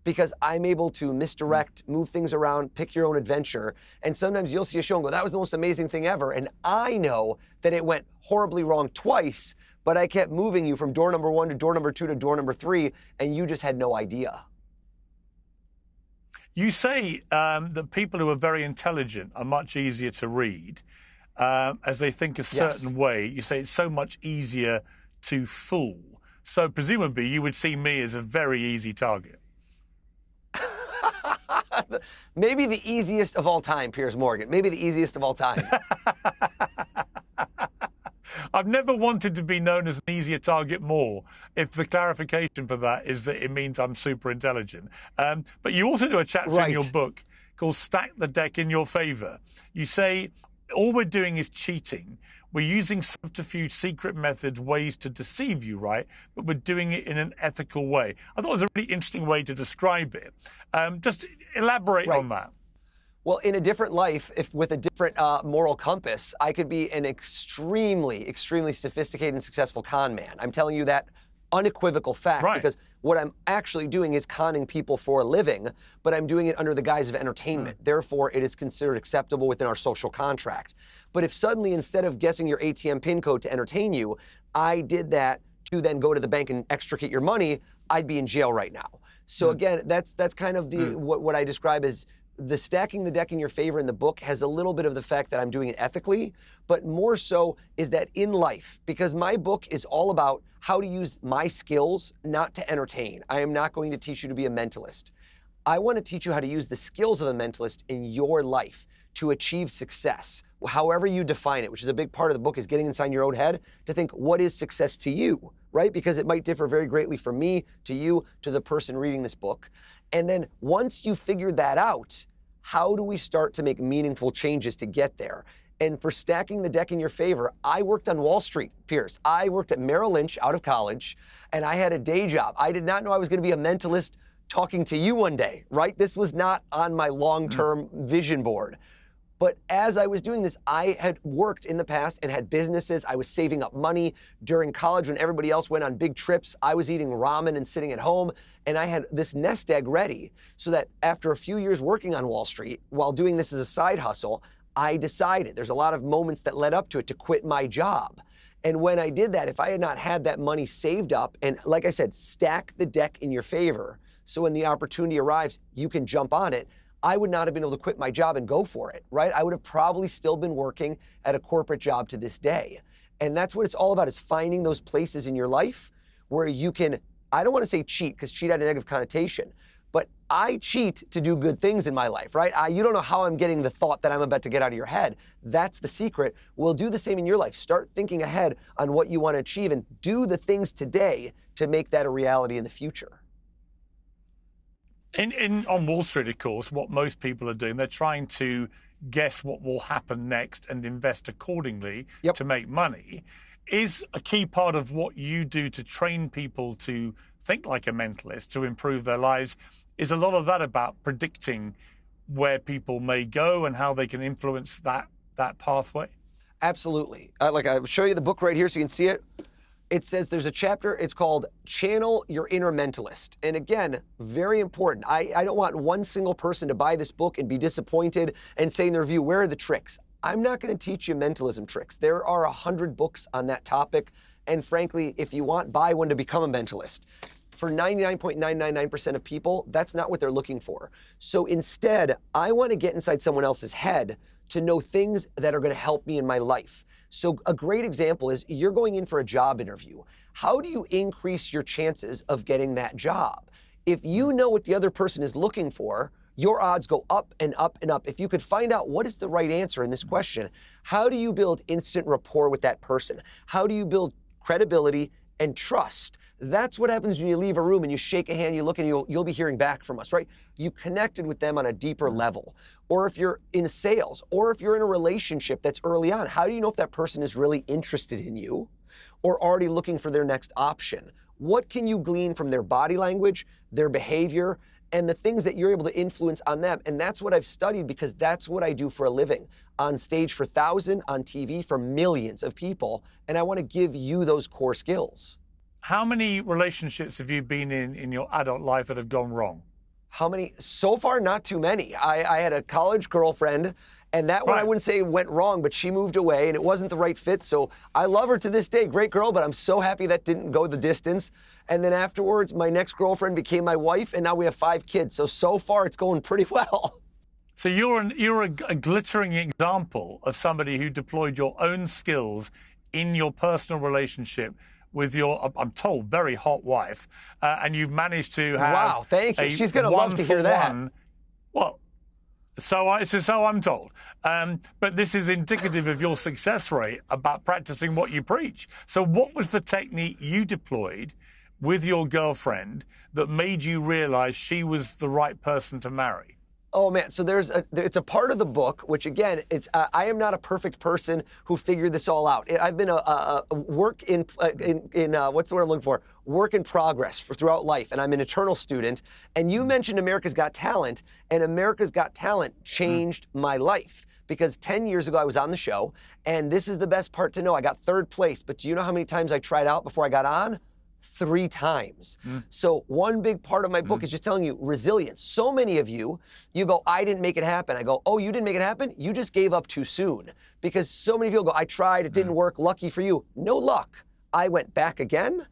because I'm able to misdirect, move things around, pick your own adventure. And sometimes you'll see a show and go, that was the most amazing thing ever. And I know that it went horribly wrong twice, but I kept moving you from door number 1 to door number 2 to door number 3, and you just had no idea. You say that people who are very intelligent are much easier to read as they think a certain way. You say it's so much easier to fool. So presumably you would see me as a very easy target. Maybe the easiest of all time, Piers Morgan. Maybe the easiest of all time. I've never wanted to be known as an easier target more, if the clarification for that is that it means I'm super intelligent. But you also do a chapter in your book called Stack the Deck in Your Favor. You say all we're doing is cheating. We're using subterfuge, secret methods, ways to deceive you, right? But we're doing it in an ethical way. I thought it was a really interesting way to describe it. Just elaborate on that. Well, in a different life, if with a different moral compass, I could be an extremely, extremely sophisticated and successful con man. I'm telling you that unequivocal fact, because what I'm actually doing is conning people for a living, but I'm doing it under the guise of entertainment. Therefore, it is considered acceptable within our social contract. But if suddenly, instead of guessing your ATM PIN code to entertain you, I did that to then go to the bank and extricate your money, I'd be in jail right now. So again, that's kind of the what I describe as the stacking the deck in your favor in the book has a little bit of the fact that I'm doing it ethically, but more so is that in life, because my book is all about how to use my skills not to entertain. I am not going to teach you to be a mentalist. I want to teach you how to use the skills of a mentalist in your life to achieve success, however you define it, which is a big part of the book, is getting inside your own head to think, what is success to you, right? Because it might differ very greatly from me, to you, to the person reading this book. And then once you figure that out, how do we start to make meaningful changes to get there? And for stacking the deck in your favor, I worked on Wall Street, Piers. I worked at Merrill Lynch out of college, and I had a day job. I did not know I was going to be a mentalist talking to you one day, right? This was not on my long-term vision board. But as I was doing this, I had worked in the past and had businesses. I was saving up money during college when everybody else went on big trips. I was eating ramen and sitting at home, and I had this nest egg ready so that after a few years working on Wall Street, while doing this as a side hustle, I decided, there's a lot of moments that led up to it, to quit my job. And when I did that, if I had not had that money saved up, and like I said, stack the deck in your favor, so when the opportunity arrives, you can jump on it, I would not have been able to quit my job and go for it, right? I would have probably still been working at a corporate job to this day. And that's what it's all about, is finding those places in your life where you can, I don't want to say cheat, because cheat had a negative connotation, but I cheat to do good things in my life, right? You don't know how I'm getting the thought that I'm about to get out of your head. That's the secret. We'll do the same in your life. Start thinking ahead on what you want to achieve and do the things today to make that a reality in the future. On Wall Street, of course, what most people are doing, they're trying to guess what will happen next and invest accordingly to make money. Is a key part of what you do to train people to think like a mentalist, to improve their lives, is a lot of that about predicting where people may go and how they can influence that pathway? Absolutely. Like I'll show you the book right here so you can see it. It says there's a chapter, it's called Channel Your Inner Mentalist. And again, very important. I don't want one single person to buy this book and be disappointed and say in the review, where are the tricks? I'm not going to teach you mentalism tricks. There are 100 books on that topic. And frankly, if you want, buy one to become a mentalist. for 99.999% of people, that's not what they're looking for. So instead, I want to get inside someone else's head to know things that are going to help me in my life. So a great example is you're going in for a job interview. How do you increase your chances of getting that job? If you know what the other person is looking for, your odds go up and up and up. If you could find out what is the right answer in this question, how do you build instant rapport with that person? How do you build credibility and trust? That's what happens when you leave a room and you shake a hand, you look, and you'll be hearing back from us, right? You connected with them on a deeper level. Or if you're in sales, or if you're in a relationship that's early on, how do you know if that person is really interested in you or already looking for their next option? What can you glean from their body language, their behavior, and the things that you're able to influence on them? And that's what I've studied, because that's what I do for a living. On stage for thousands, on TV for millions of people. And I want to give you those core skills. How many relationships have you been in your adult life that have gone wrong? How many? So far, not too many. I had a college girlfriend, and that one I wouldn't say went wrong, but she moved away and it wasn't the right fit. So I love her to this day, great girl, but I'm so happy that didn't go the distance. And then afterwards, my next girlfriend became my wife, and now we have 5 kids. So far it's going pretty well. So you're a glittering example of somebody who deployed your own skills in your personal relationship with your, I'm told, very hot wife, and you've managed to have. Wow, thank you. She's going to love to hear that. Well, so I'm told. But this is indicative of your success rate about practicing what you preach. So what was the technique you deployed with your girlfriend that made you realize she was the right person to marry? Oh man, so it's a part of the book, which again, it's I am not a perfect person who figured this all out. I've been a work in what's the word I'm looking for? Work in progress throughout life, and I'm an eternal student. And you mentioned America's Got Talent, and America's Got Talent changed my life. Because 10 years ago, I was on the show, and this is the best part to know. I got 3rd place, but do you know how many times I tried out before I got on? 3 times. So one big part of my book is just telling you resilience. So many of you go, I didn't make it happen. I go, oh, you didn't make it happen? You just gave up too soon. Because so many people go, I tried, it didn't work, lucky for you. No luck. I went back again.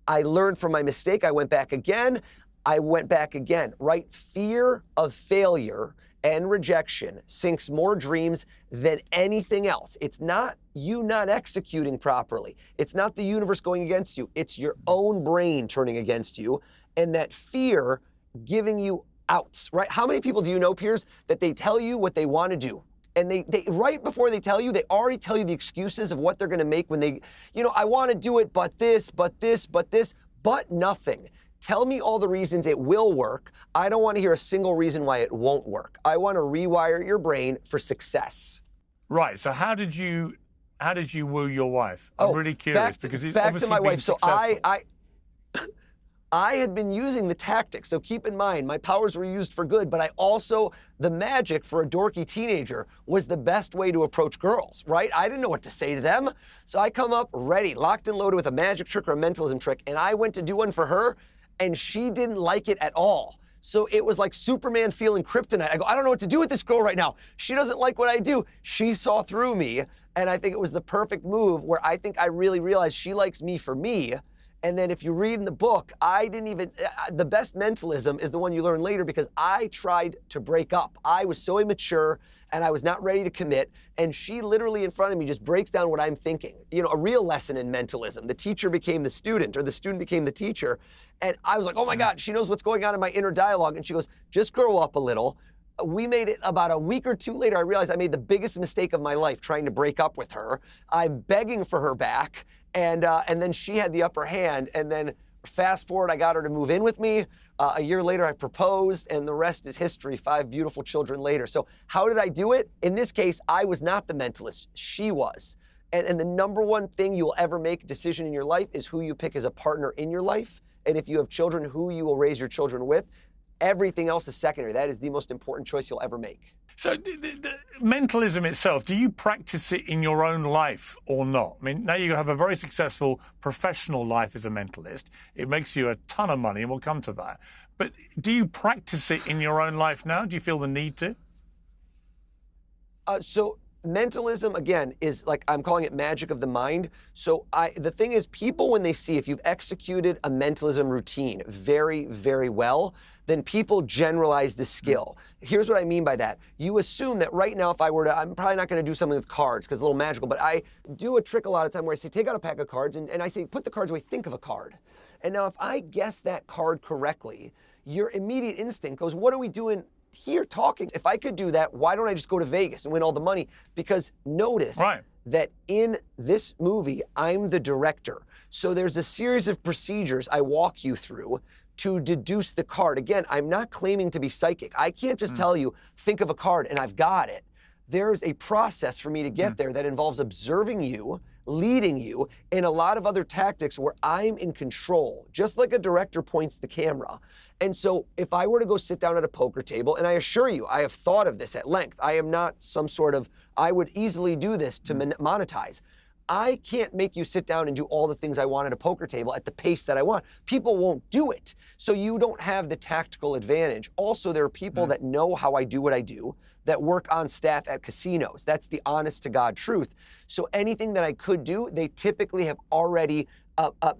I learned from my mistake. I went back again. I went back again, right? Fear of failure and rejection sinks more dreams than anything else. It's not you not executing properly. It's not the universe going against you. It's your own brain turning against you, and that fear giving you outs, right? How many people do you know, Piers, that they tell you what they want to do? And they right before they tell you, they already tell you the excuses of what they're going to make when they, I want to do it, but this, but this, but this, but nothing. Tell me all the reasons it will work. I don't want to hear a single reason why it won't work. I want to rewire your brain for success. Right. So how did you woo your wife? I'm really curious because it's back obviously to my wife. been So successful. I had been using the tactics. So keep in mind, my powers were used for good, but the magic for a dorky teenager was the best way to approach girls, right? I didn't know what to say to them. So I come up ready, locked and loaded with a magic trick or a mentalism trick, and I went to do one for her, and she didn't like it at all. So it was like Superman feeling kryptonite. I go, I don't know what to do with this girl right now. She doesn't like what I do. She saw through me, and I think it was the perfect move where I think I really realized she likes me for me. And then if you read in the book, the best mentalism is the one you learn later, because I tried to break up. I was so immature and I was not ready to commit. And she literally in front of me just breaks down what I'm thinking. A real lesson in mentalism. The teacher became the student, or the student became the teacher. And I was like, oh my God, she knows what's going on in my inner dialogue. And she goes, just grow up a little. We made it about a week or 2 later. I realized I made the biggest mistake of my life trying to break up with her. I'm begging for her back. And then she had the upper hand. And then fast forward, I got her to move in with me. A year later, I proposed, and the rest is history. 5 beautiful children later. So how did I do it? In this case, I was not the mentalist. She was. And the number one thing you'll ever make a decision in your life is who you pick as a partner in your life. And if you have children, who you will raise your children with. Everything else is secondary. That is the most important choice you'll ever make. So the mentalism itself, do you practice it in your own life or not? I mean, now you have a very successful professional life as a mentalist. It makes you a ton of money, and we'll come to that. But do you practice it in your own life now? Do you feel the need to? So mentalism, again, is like, I'm calling it magic of the mind. So the thing is, people, when they see if you've executed a mentalism routine very, very well, then people generalize the skill. Here's what I mean by that. You assume that right now, if I were to, I'm probably not gonna do something with cards because it's a little magical, but I do a trick a lot of time where I say, take out a pack of cards, and I say, put the cards away, think of a card. And now if I guess that card correctly, your immediate instinct goes, what are we doing here talking? If I could do that, why don't I just go to Vegas and win all the money? Because notice that in this movie, I'm the director. So there's a series of procedures I walk you through to deduce the card. Again, I'm not claiming to be psychic. I can't just tell you, think of a card and I've got it. There's a process for me to get there that involves observing you, leading you, and a lot of other tactics where I'm in control, just like a director points the camera. And so if I were to go sit down at a poker table, and I assure you, I have thought of this at length. I am not some sort of, I would easily do this to monetize. I can't make you sit down and do all the things I want at a poker table at the pace that I want. People won't do it. So you don't have the tactical advantage. Also, there are people that know how I do what I do, that work on staff at casinos. That's the honest to God truth. So anything that I could do, they typically have already,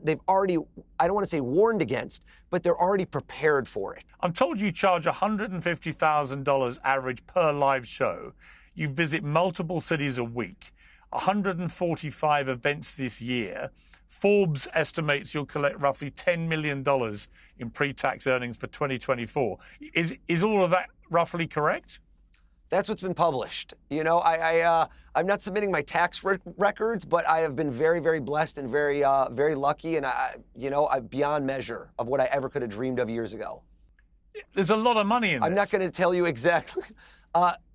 they've already, I don't want to say warned against, but they're already prepared for it. I'm told you charge $150,000 average per live show. You visit multiple cities a week. 145 events this year. Forbes estimates you'll collect roughly $10 million in pre-tax earnings for 2024. Is all of that roughly correct? That's what's been published. You know, I'm not submitting my tax records, but I have been very, very blessed and very, very lucky, and I'm beyond measure of what I ever could have dreamed of years ago. There's a lot of money in this. I'm not going to tell you exactly.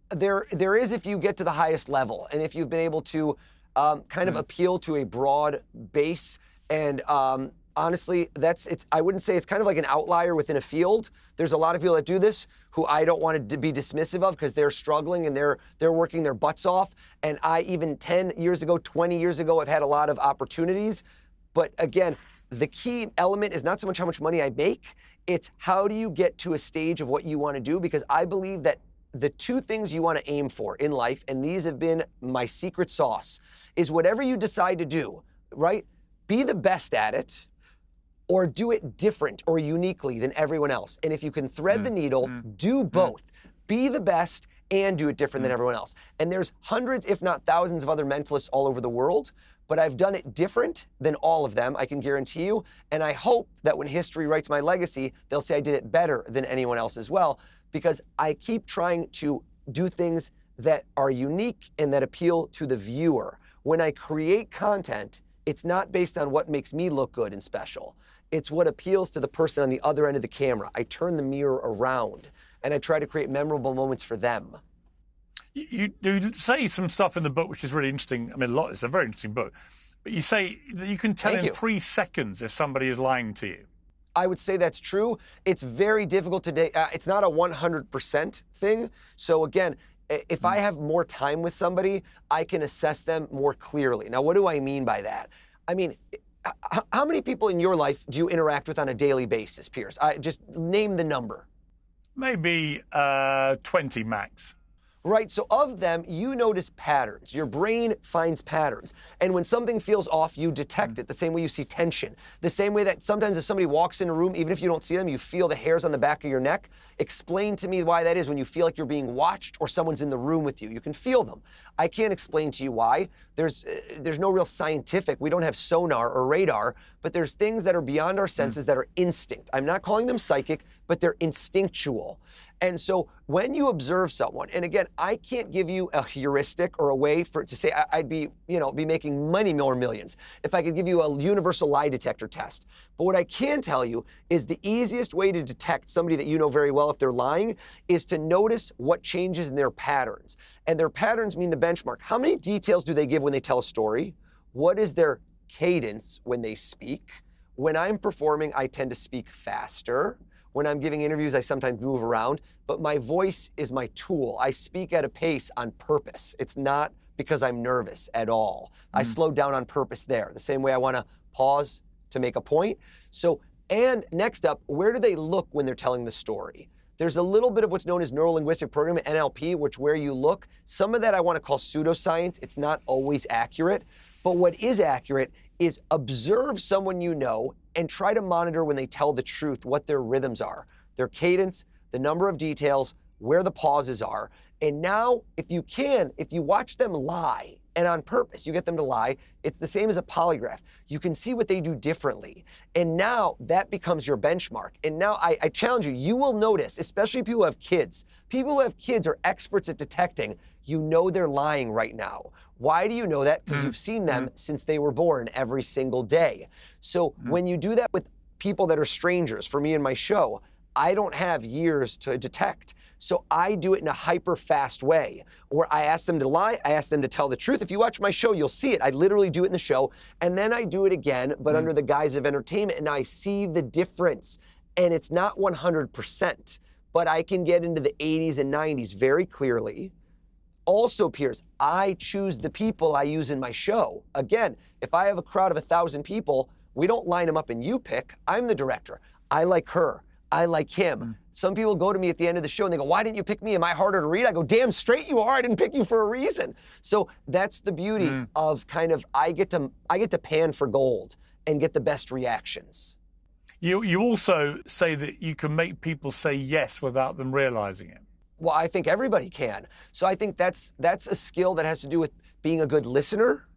There is if you get to the highest level, and if you've been able to kind of appeal to a broad base, and honestly, I wouldn't say it's kind of like an outlier within a field. There's a lot of people that do this who I don't want to be dismissive of because they're struggling and they're working their butts off. And I, even 10 years ago, 20 years ago, have had a lot of opportunities. But again, the key element is not so much how much money I make, it's how do you get to a stage of what you want to do, because I believe that the two things you want to aim for in life, and these have been my secret sauce, is whatever you decide to do, right? Be the best at it, or do it different or uniquely than everyone else. And if you can thread the needle, do both. Be the best and do it different than everyone else. And there's hundreds, if not thousands, of other mentalists all over the world, but I've done it different than all of them, I can guarantee you. And I hope that when history writes my legacy, they'll say I did it better than anyone else as well, because I keep trying to do things that are unique and that appeal to the viewer. When I create content, it's not based on what makes me look good and special. It's what appeals to the person on the other end of the camera. I turn the mirror around and I try to create memorable moments for them. You say some stuff in the book which is really interesting. I mean, it's a very interesting book. But you say that you can tell in 3 seconds if somebody is lying to you. I would say that's true. It's very difficult today. It's not a 100% thing. So again, if I have more time with somebody, I can assess them more clearly. Now, what do I mean by that? I mean, how many people in your life do you interact with on a daily basis, Piers? Just name the number. Maybe 20 max. Right, so of them, you notice patterns. Your brain finds patterns. And when something feels off, you detect it, the same way you see tension. The same way that sometimes if somebody walks in a room, even if you don't see them, you feel the hairs on the back of your neck. Explain to me why that is when you feel like you're being watched or someone's in the room with you. You can feel them. I can't explain to you why. There's no real scientific, we don't have sonar or radar, but there's things that are beyond our senses that are instinct. I'm not calling them psychic, but they're instinctual. And so when you observe someone, and again, I can't give you a heuristic or a way to say I'd be making money or millions if I could give you a universal lie detector test. But what I can tell you is the easiest way to detect somebody that you know very well if they're lying is to notice what changes in their patterns. And their patterns mean the benchmark. How many details do they give when they tell a story? What is their cadence when they speak? When I'm performing, I tend to speak faster. When I'm giving interviews, I sometimes move around, but my voice is my tool. I speak at a pace on purpose. It's not because I'm nervous at all. I slow down on purpose there, the same way I want to pause to make a point. So, and next up, where do they look when they're telling the story? There's a little bit of what's known as neuro-linguistic programming, NLP, which where you look, some of that I want to call pseudoscience. It's not always accurate. But what is accurate is observe someone you know and try to monitor when they tell the truth what their rhythms are, their cadence, the number of details, where the pauses are. And now, if you watch them lie, and on purpose, you get them to lie, it's the same as a polygraph. You can see what they do differently. And now that becomes your benchmark. And now I challenge you, you will notice, especially people who have kids. People who have kids are experts at detecting, you know they're lying right now. Why do you know that? Because you've seen them since they were born every single day. So when you do that with people that are strangers, for me and my show, I don't have years to detect. So I do it in a hyper fast way where I ask them to lie, I ask them to tell the truth. If you watch my show, you'll see it. I literally do it in the show and then I do it again, but under the guise of entertainment, and I see the difference. And it's not 100%, but I can get into the 80s and 90s very clearly. Also, Piers, I choose the people I use in my show. Again, if I have a crowd of 1,000 people, we don't line them up and you pick. I'm the director. I like her. I like him. Some people go to me at the end of the show and they go, why didn't you pick me? Am I harder to read? I go, damn straight you are. I didn't pick you for a reason. So that's the beauty of kind of, I get to pan for gold and get the best reactions. You also say that you can make people say yes without them realizing it. Well, I think everybody can. So I think that's a skill that has to do with being a good listener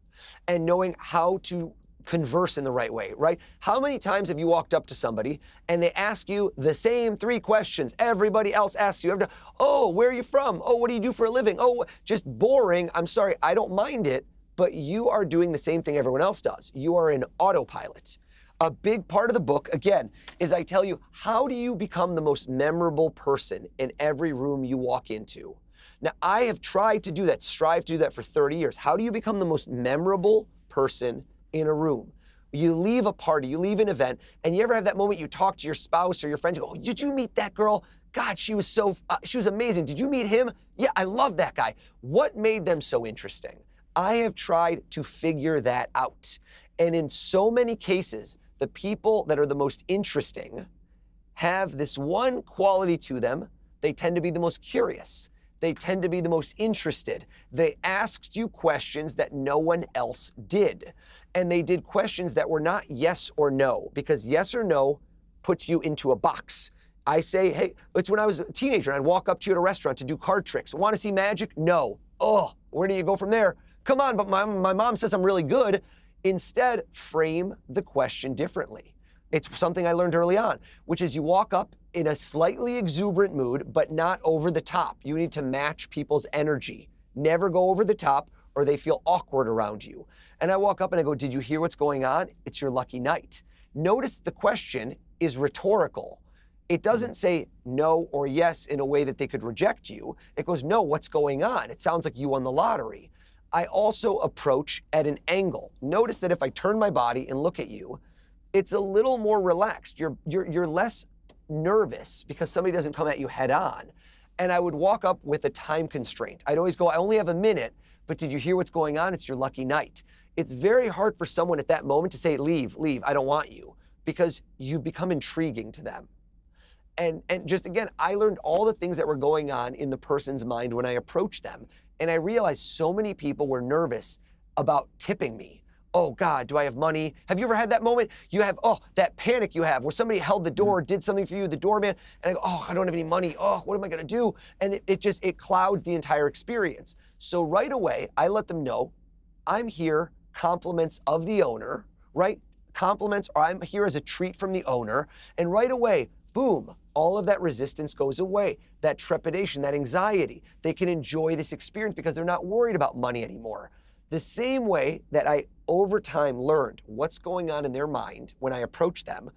and knowing how to converse in the right way, right? How many times have you walked up to somebody and they ask you the same 3 questions everybody else asks you? Oh, where are you from? Oh, what do you do for a living? Oh, just boring. I'm sorry, I don't mind it, but you are doing the same thing everyone else does. You are in autopilot. A big part of the book, again, is I tell you, how do you become the most memorable person in every room you walk into? Now, I have tried to do that, strive to do that for 30 years. How do you become the most memorable person in a room? You leave a party, you leave an event, and you ever have that moment you talk to your spouse or your friends, you go, oh, did you meet that girl? God, she was amazing. Did you meet him? Yeah, I love that guy. What made them so interesting? I have tried to figure that out. And in so many cases, the people that are the most interesting have this one quality to them. They tend to be the most curious. They tend to be the most interested. They asked you questions that no one else did. And they did questions that were not yes or no, because yes or no puts you into a box. I say, hey, it's when I was a teenager, I'd walk up to you at a restaurant to do card tricks. Want to see magic? No. Oh, where do you go from there? Come on, but my mom says I'm really good. Instead, frame the question differently. It's something I learned early on, which is you walk up in a slightly exuberant mood, but not over the top. You need to match people's energy. Never go over the top or they feel awkward around you. And I walk up and I go, did you hear what's going on? It's your lucky night. Notice the question is rhetorical. It doesn't say no or yes in a way that they could reject you. It goes, no, what's going on? It sounds like you won the lottery. I also approach at an angle. Notice that if I turn my body and look at you, it's a little more relaxed. You're less nervous because somebody doesn't come at you head on. And I would walk up with a time constraint. I'd always go, I only have a minute, but did you hear what's going on? It's your lucky night. It's very hard for someone at that moment to say, leave, I don't want you, because you've become intriguing to them. And just again, I learned all the things that were going on in the person's mind when I approached them. And I realized so many people were nervous about tipping me. Oh God, do I have money? Have you ever had that moment? You have, that panic you have where somebody held the door, did something for you, the doorman, and I go, I don't have any money. What am I gonna do? And it clouds the entire experience. So right away, I let them know, I'm here, compliments of the owner, right? Compliments, or I'm here as a treat from the owner. And right away, boom, all of that resistance goes away, that trepidation, that anxiety. They can enjoy this experience because they're not worried about money anymore. The same way that I, over time, learned what's going on in their mind when I approach them,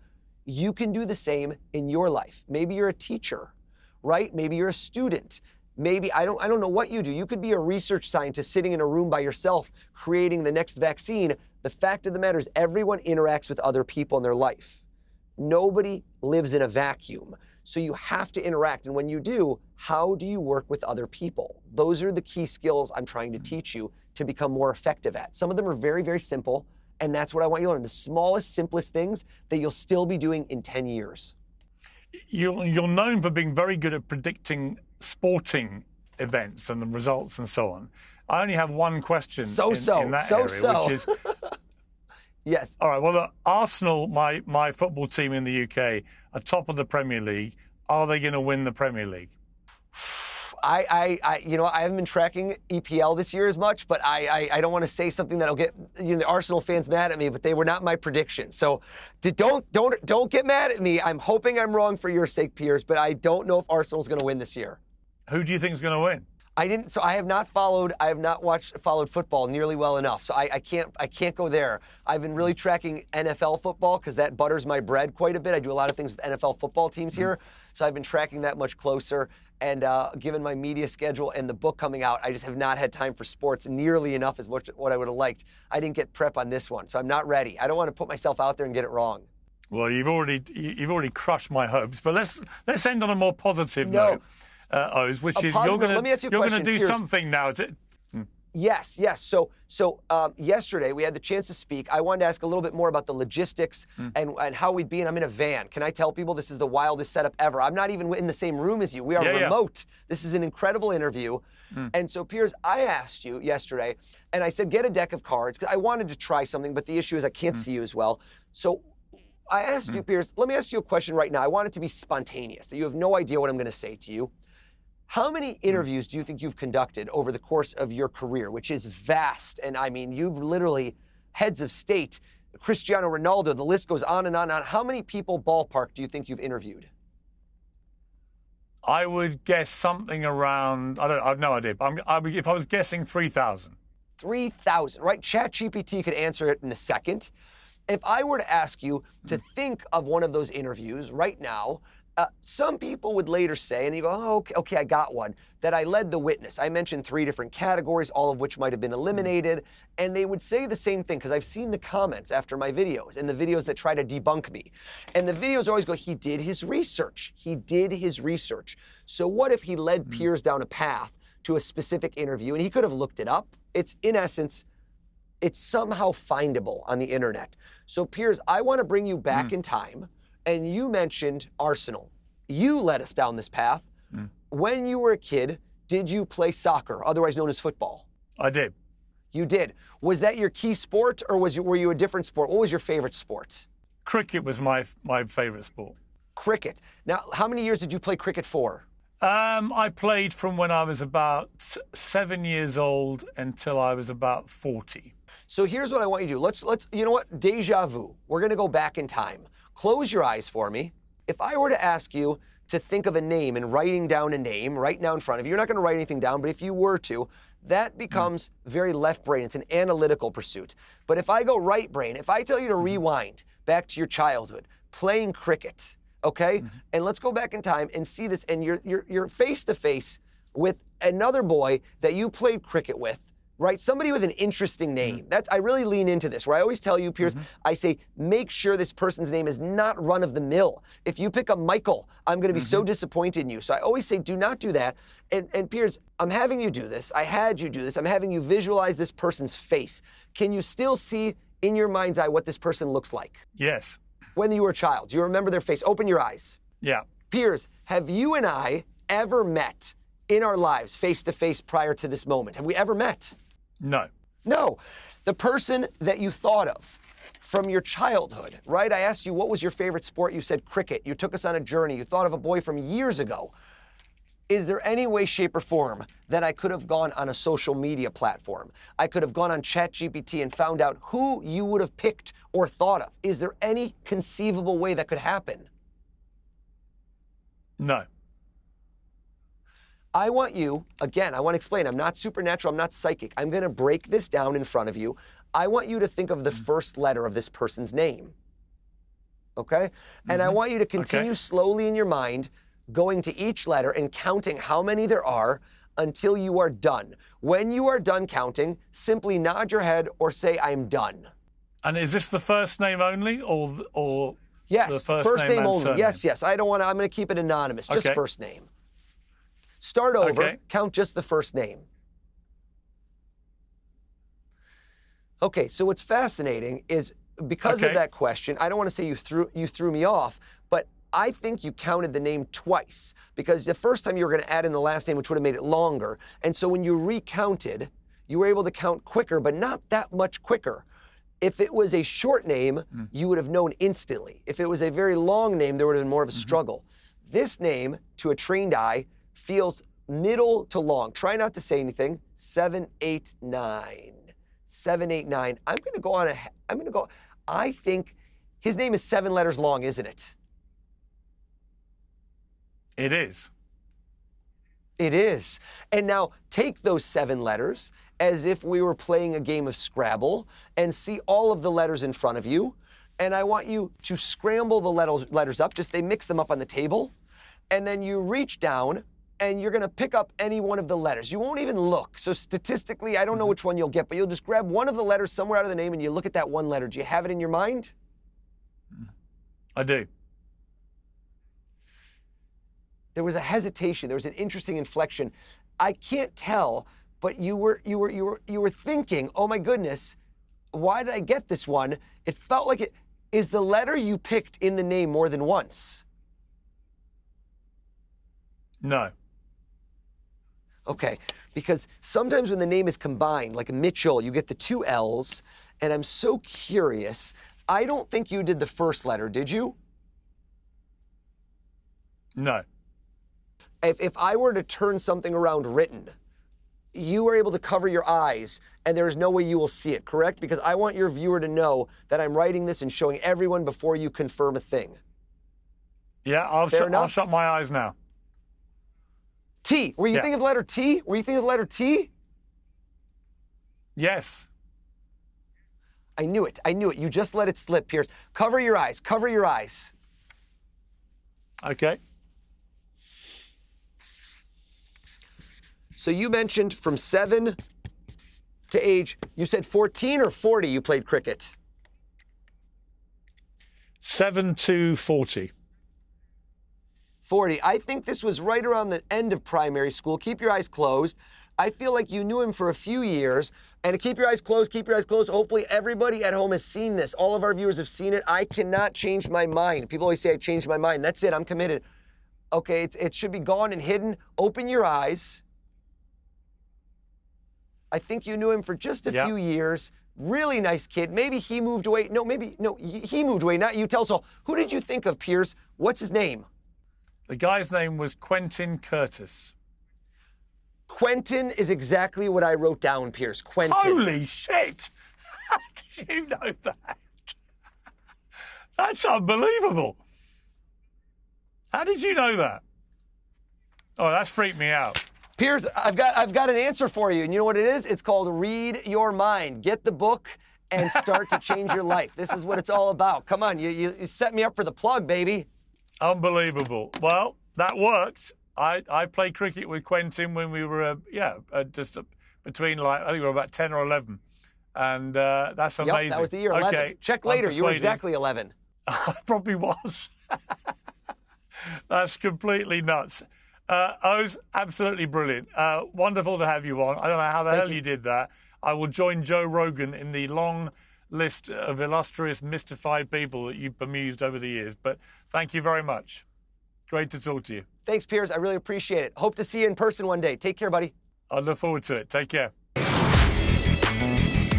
you can do the same in your life. Maybe you're a teacher, right? Maybe you're a student. Maybe, I don't know what you do. You could be a research scientist sitting in a room by yourself, creating the next vaccine. The fact of the matter is everyone interacts with other people in their life. Nobody lives in a vacuum. So you have to interact. And when you do, how do you work with other people? Those are the key skills I'm trying to teach you to become more effective at. Some of them are very, very simple. And that's what I want you to learn. The smallest, simplest things that you'll still be doing in 10 years. you're known for being very good at predicting sporting events and the results and so on. I only have one question in that area, which is... Yes. All right, well, look, Arsenal, my football team in the UK, are top of the Premier League. Are they going to win the Premier League? I haven't been tracking EPL this year as much, but I don't want to say something that'll get the Arsenal fans mad at me, but they were not my predictions. So don't get mad at me. I'm hoping I'm wrong for your sake, Piers, but I don't know if Arsenal's going to win this year. Who do you think is going to win? I have not followed football nearly well enough. So I can't go there. I've been really tracking NFL football because that butters my bread quite a bit. I do a lot of things with NFL football teams here. So I've been tracking that much closer. And given my media schedule and the book coming out, I just have not had time for sports nearly enough as much what I would have liked. I didn't get prep on this one, so I'm not ready. I don't want to put myself out there and get it wrong. Well, you've already crushed my hopes. But let's end on a more positive note. Oz, which is you're going to do Piers. something now. Yes. So yesterday we had the chance to speak. I wanted to ask a little bit more about the logistics and how we'd be. And I'm in a van. Can I tell people this is the wildest setup ever? I'm not even in the same room as you. We are remote. Yeah. This is an incredible interview. And so, Piers, I asked you yesterday, and I said, get a deck of cards, because I wanted to try something, but the issue is I can't see you as well. So I asked you, Piers, let me ask you a question right now. I want it to be spontaneous, that you have no idea what I'm going to say to you. How many interviews do you think you've conducted over the course of your career, which is vast? And I mean, you've literally heads of state, Cristiano Ronaldo, the list goes on and on and on. How many people, ballpark, do you think you've interviewed? I would guess something around, I have no idea, but if I was guessing 3,000. 3,000, right? ChatGPT could answer it in a second. If I were to ask you to think of one of those interviews right now, some people would later say, and you go, oh, okay, I got one, that I led the witness. I mentioned 3 different categories, all of which might have been eliminated. And they would say the same thing, because I've seen the comments after my videos and the videos that try to debunk me. And the videos always go, he did his research. He did his research. So what if he led Piers down a path to a specific interview and he could have looked it up? It's, in essence, it's somehow findable on the internet. So Piers, I want to bring you back in time. And you mentioned Arsenal. You led us down this path. When you were a kid, did you play soccer, otherwise known as football? I did. You did. Was that your key sport, or were you a different sport? What was your favorite sport? Cricket was my favorite sport. Cricket. Now, how many years did you play cricket for? I played from when I was about 7 years old until I was about 40. So here's what I want you to do. Let's you know what? Deja vu. We're going to go back in time. Close your eyes for me. If I were to ask you to think of a name and writing down a name right now in front of you, you're not going to write anything down, but if you were to, that becomes very left brain. It's an analytical pursuit. But if I go right brain, if I tell you to rewind back to your childhood, playing cricket, okay? And let's go back in time and see this, and you're face to face with another boy that you played cricket with, right? Somebody with an interesting name. I really lean into this, where I always tell you, Piers, I say, make sure this person's name is not run of the mill. If you pick a Michael, I'm going to be so disappointed in you. So I always say, do not do that. And Piers, I'm having you do this. I had you do this. I'm having you visualize this person's face. Can you still see in your mind's eye what this person looks like? Yes. When you were a child, do you remember their face? Open your eyes. Yeah. Piers, have you and I ever met in our lives face to face prior to this moment? Have we ever met? No. No. The person that you thought of from your childhood, right? I asked you, what was your favorite sport? You said cricket. You took us on a journey. You thought of a boy from years ago. Is there any way, shape, or form that I could have gone on a social media platform? I could have gone on ChatGPT and found out who you would have picked or thought of. Is there any conceivable way that could happen? No. I want you, again, I want to explain, I'm not supernatural, I'm not psychic. I'm going to break this down in front of you. I want you to think of the first letter of this person's name, okay? And I want you to continue slowly in your mind, going to each letter and counting how many there are until you are done. When you are done counting, simply nod your head or say, I'm done. And is this the first name only, or yes, the first name only. surname? Yes. I don't want to, I'm going to keep it anonymous, just first name. Start over, count just the first name. Okay, so what's fascinating is because of that question, I don't want to say you threw me off, but I think you counted the name twice because the first time you were going to add in the last name, which would have made it longer. And so when you recounted, you were able to count quicker, but not that much quicker. If it was a short name, you would have known instantly. If it was a very long name, there would have been more of a struggle. This name, to a trained eye, feels middle to long. Try not to say anything. 789. 789. I'm going to go on I think his name is 7 letters long, isn't it? It is. It is. And now take those 7 letters as if we were playing a game of Scrabble and see all of the letters in front of you. And I want you to scramble the letters up, just they mix them up on the table. And then you reach down and you're going to pick up any one of the letters. You won't even look. So statistically, I don't know which one you'll get, but you'll just grab one of the letters somewhere out of the name and you look at that one letter. Do you have it in your mind? I do. There was a hesitation. There was an interesting inflection. I can't tell, but you were thinking, oh my goodness, why did I get this one? It felt like it. Is the letter you picked in the name more than once? No. Okay, because sometimes when the name is combined, like Mitchell, you get the 2 L's, and I'm so curious. I don't think you did the first letter, did you? No. If I were to turn something around written, you were able to cover your eyes, and there's no way you will see it, correct? Because I want your viewer to know that I'm writing this and showing everyone before you confirm a thing. Yeah, I'll shut my eyes now. T. Were you thinking of the letter T? Were you thinking of the letter T? Yes. I knew it. I knew it. You just let it slip, Piers. Cover your eyes. Cover your eyes. Okay. So you mentioned from 7 to age, you said 14 or 40 you played cricket? 7 to 40. 40. I think this was right around the end of primary school. Keep your eyes closed. I feel like you knew him for a few years. And to keep your eyes closed, keep your eyes closed. Hopefully everybody at home has seen this. All of our viewers have seen it. I cannot change my mind. People always say I changed my mind. That's it. I'm committed. Okay, it should be gone and hidden. Open your eyes. I think you knew him for just a few years. Really nice kid. Maybe he moved away. No, he moved away, not you. Tell us all. Who did you think of, Piers? What's his name? The guy's name was Quentin Curtis. Quentin is exactly what I wrote down, Piers. Quentin. Holy shit! How did you know that? That's unbelievable. How did you know that? Oh, that's freaked me out. Piers, I've got an answer for you, and you know what it is? It's called Read Your Mind. Get the book and start to change your life. This is what it's all about. Come on, you set me up for the plug, baby. Unbelievable. Well, that worked. I played cricket with Quentin when we were, between I think we were about 10 or 11. And that's amazing. Yep, that was the year 11. Okay, check later. You were exactly 11. I probably was. That's completely nuts. Oz, absolutely brilliant. Wonderful to have you on. I don't know how the hell you did that. I will join Joe Rogan in the long list of illustrious, mystified people that you've bemused over the years. But thank you very much. Great to talk to you. Thanks, Piers. I really appreciate it. Hope to see you in person one day. Take care, buddy. I look forward to it. Take care.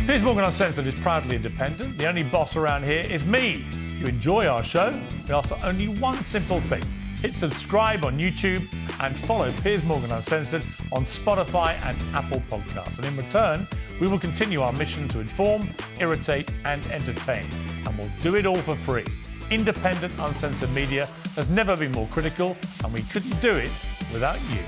Piers Morgan Uncensored is proudly independent. The only boss around here is me. If you enjoy our show, we ask for only one simple thing. Hit subscribe on YouTube and follow Piers Morgan Uncensored on Spotify and Apple Podcasts. And in return, we will continue our mission to inform, irritate, and entertain. And we'll do it all for free. Independent, uncensored media has never been more critical, and we couldn't do it without you.